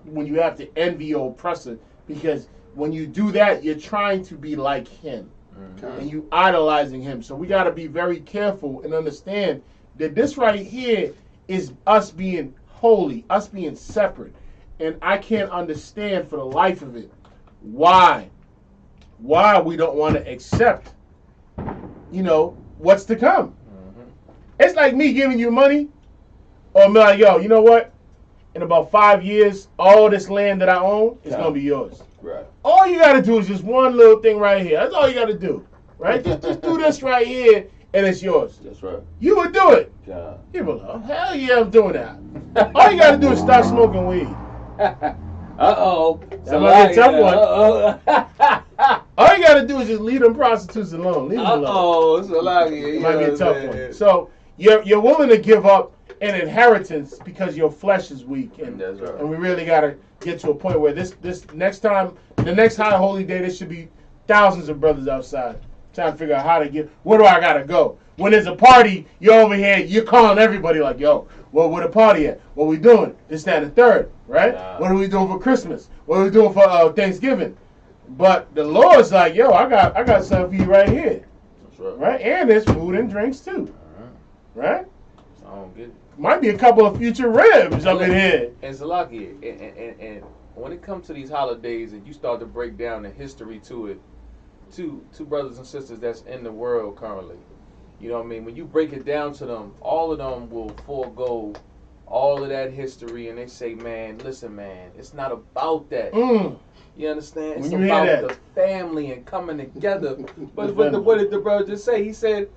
when you have to envy your oppressor, because when you do that, you're trying to be like him. And you idolizing him. So we got to be very careful and understand that this right here is us being holy, us being separate. And I can't understand for the life of it why we don't want to accept, what's to come. Mm-hmm. It's like me giving you money, or I'm like, yo, you know what? In about 5 years, all this land that I own is going to be yours. Right. All you got to do is just one little thing right here. That's all you got to do, right? just do this right here, and it's yours. That's right. You would do it. God. You will. Oh, hell yeah, I'm doing that. All you got to do is start smoking weed. Uh-oh. That might be a tough one. Uh-oh. All you got to do is just leave them prostitutes alone. Leave them alone. Uh-oh. It's a lot. It might be a tough one. So you're willing to give up an inheritance because your flesh is weak, and That's right. and we really got to get to a point where this next time, the next high holy day, there should be thousands of brothers outside trying to figure out how to get. Where do I gotta go? When there's a party, you're over here, you're calling everybody like, yo, well, where the party at? What we doing? This, that, and the third, right? Nah. What are we doing for Christmas? What are we doing for Thanksgiving? But the Lord's like, yo, I got something for you right here, That's right. right? And there's food and drinks too, right? I don't get it. Might be a couple of future ribs up in here. And Salaki, and when it comes to these holidays and you start to break down the history to it, to brothers and sisters that's in the world currently, you know what I mean? When you break it down to them, all of them will forego all of that history and they say, man, listen, man, it's not about that. You understand? It's When you hear about that. the family and coming together. But what did the brother just say? He said,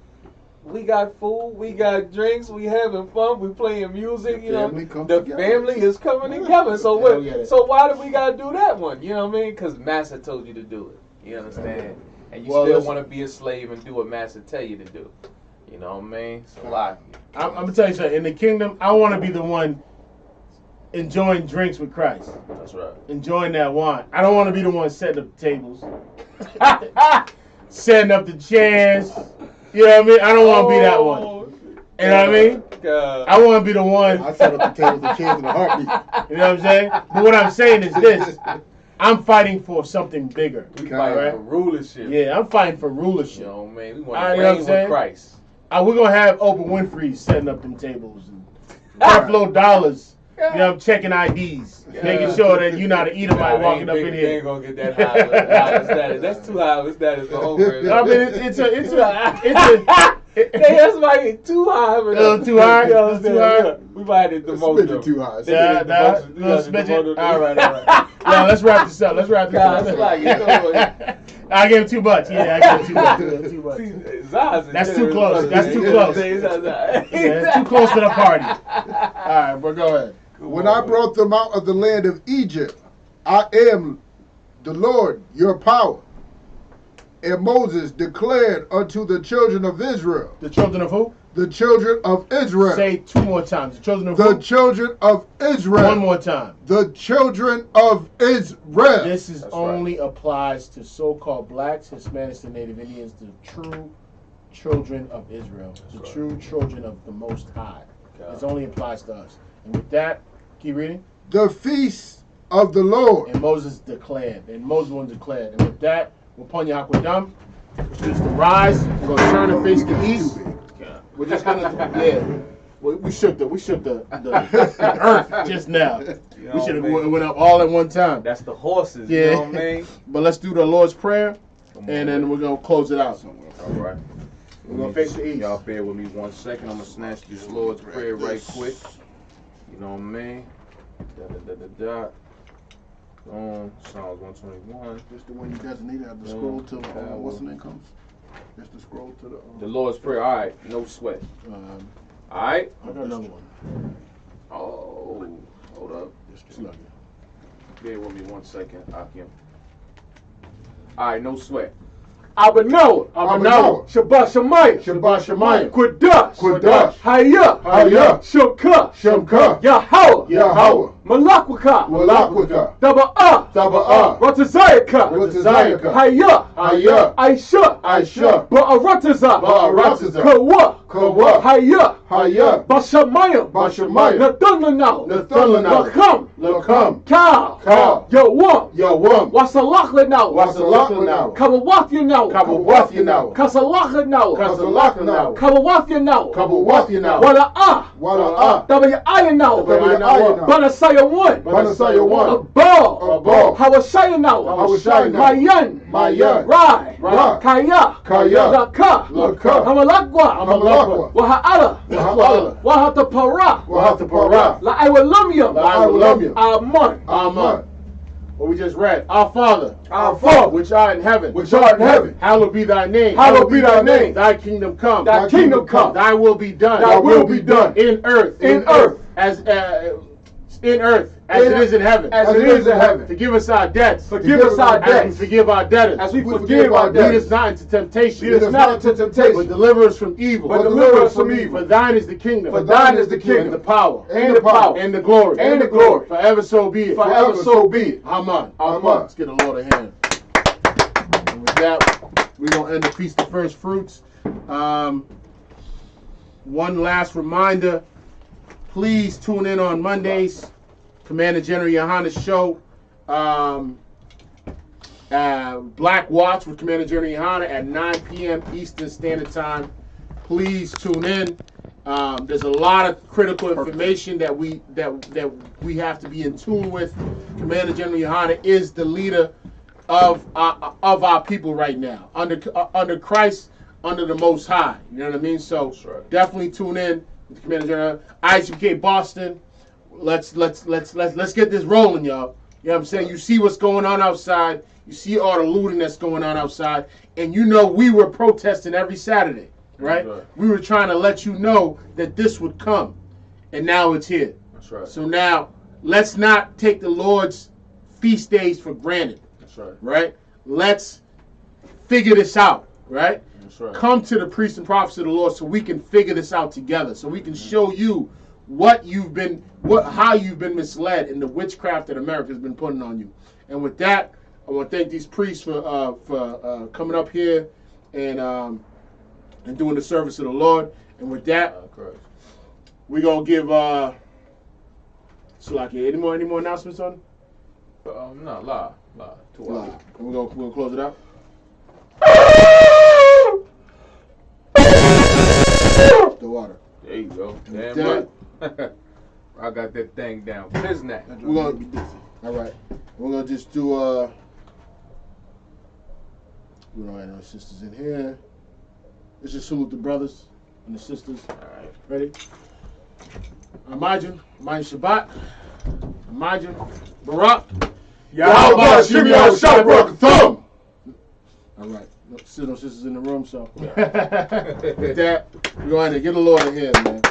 we got food, we got drinks, we having fun, we playing music, you know. The family is coming together. So so why do we gotta do that one? You know what I mean? Because Master told you to do it. You understand? And you still want to be a slave and do what Master tell you to do. You know what I mean? So like, I'm gonna tell you something. In the kingdom, I want to be the one enjoying drinks with Christ, that's right. enjoying that wine. I don't want to be the one setting up the tables, setting up the chairs. You know what I mean? I don't want to be that one. You know what I mean? God. I want to be the one. I set up the tables and chairs in a heartbeat. You know what I'm saying? But what I'm saying is this: I'm fighting for something bigger. We fighting right? for rulership. Yeah, I'm fighting for You rulership. know what I mean? We I want to know what reign I'm with saying? Christ. We're gonna have Oprah Winfrey setting up them tables and Creflo Dollars. You know, checking IDs, making sure that you're not an Edomite walking up in They here. ain't gonna get that high status. That's too high of a status for Oprah. I mean, it's a. That's like too high. A little too high? You know A what I'm little too saying? high? We might have to demote Smidgen them. too high. They get Nah, demoted. little We got to smidgen. demote them. All right. Yeah, let's wrap this up. God, it's like, you know, I gave him too much. Yeah, I gave him too much. see, Zaz is That's too generous close. brother, That's man. too You know close. what I'm saying? Yeah, it's too close to the party. All right, bro, go ahead. When I brought them out of the land of Egypt, I am the Lord your power. And Moses declared unto the children of Israel, The children of who? the children of Israel, Say 2 more times. The children of the who? children of Israel, 1 more time. the children of Israel. This is That's only applies to so-called blacks, Hispanics, and Native Indians, the true children of Israel, the right. true children of the Most High. God. This only applies to us. And with that, keep reading. The feast of the Lord. And Moses declared. And Moses was declared. And with that, upon Yahudim, choose to rise. We're gonna turn and face the east. We're just gonna we shook the earth just now. You We know should have what I mean? went up all at one time. That's the horses. Yeah. You know what I mean? But let's do the Lord's Prayer, Come and on. then we're gonna close it out. All right. We're gonna face the east. Y'all bear with me 1 second. I'm gonna snatch this Lord's Prayer right quick. You know what I mean? Psalms 121. Just the one you designated. Have the scroll till what's the name comes. Just the scroll to the. The Lord's Prayer. All right. No sweat. All right. I got another one. Oh, hold up. Just like Bear with me 1 second. Akim. All right. No sweat. Abanoah, Abanoah, Shabbat Shemayim, Shabbat Shemayim, Quadash, Quadash, Hayah, Hayah, Shemka, Shemka, Yahweh, Yahweh, Malakwaka. Malakwaka. Double Ratazayaka. Ratazayaka. Haya. Haya. Aisha. Aisha. Ba'arataza. Ba'arataza. Kawa. Kawa. Haya. Haya. Bashamaya. Bashamaya. Nathanlanao. Nathanlanao. Lakam. Lakam. Ka. Ka. Yawam. Yawam. Wasalaklanao. Wasalaklanao. Kawawathyanao. Kawawathyanao. Kasalaklanao. Kasalaklanao. Kawawathyanao. Kawawathyanao. Wala'a. Wala'a. Dabayayanao. Dabayayanao. Banasaya 1. Banasaya 1. Abal. Abal. Hawashayanao. Hawashayanao. Mayan. Mayan. Rai. Rai. Kaya. Kaya. Laka. Laka. Hamalakwa. Hamalakwa. Waha'ala. Waha'ala. Wahatapara. Wahatapara. La'awalamyam. La'awalamyam. Aman. Aman. What we just read. Our Father, Our Father, which art in heaven, Which art in heaven. hallowed be thy name. Hallowed be thy name. Thy kingdom come. Thy kingdom come. Thy will be done. Thy will be done. In earth. In earth. As in earth as it is in heaven. As it is in heaven. Forgive us our debts. Forgive us our As we debts. forgive our debtors. As we forgive our Lead us debtors. not into temptation. Lead us not into But temptation. deliver us from evil. But deliver us from evil. For thine is the kingdom. For thine is the And kingdom. the power. And the power. And the glory. And the glory. Forever so be it. Forever so be it. Amen. Amen. Let's get the Lord a hand. And with that, we're going to end the Feast of First Fruits. One last reminder. Please tune in on Mondays. Commander General Yohana's show. Black Watch with Commander General Yohana at 9 p.m. Eastern Standard Time. Please tune in. There's a lot of critical information that we have to be in tune with. Commander General Yohana is the leader of our people right now, under Christ, under the Most High. You know what I mean? So right. Definitely tune in with Commander General ISUPK Boston. Let's get this rolling, y'all. You know what I'm saying? You see what's going on outside. You see all the looting that's going on outside, and you know we were protesting every Saturday, right? Right. We were trying to let you know that this would come, and now it's here. That's right. So now, let's not take the Lord's feast days for granted, That's right. right? Let's figure this out, right? That's right. Come to the priests and prophets of the Lord so we can figure this out together, so we can show you how you've been misled in the witchcraft that America's been putting on you. And with that, I want to thank these priests for coming up here and doing the service of the Lord. And with that, we're gonna give Salaki, any more announcements on? No, lie. Too Nah. We're gonna close it out. The water. There you go. Damn Damn. right. I got that thing down. Piznat. We're gonna be dizzy. All right. We're gonna just do we don't have no sisters in here. Let's just salute the brothers and the sisters. All right. Ready? Imagine Shabbat. Imagine Barak. Yahweh Shimmy Shabbat Thumb. All right. No sisters in the room, so with that, we're going to get the Lord in here, man.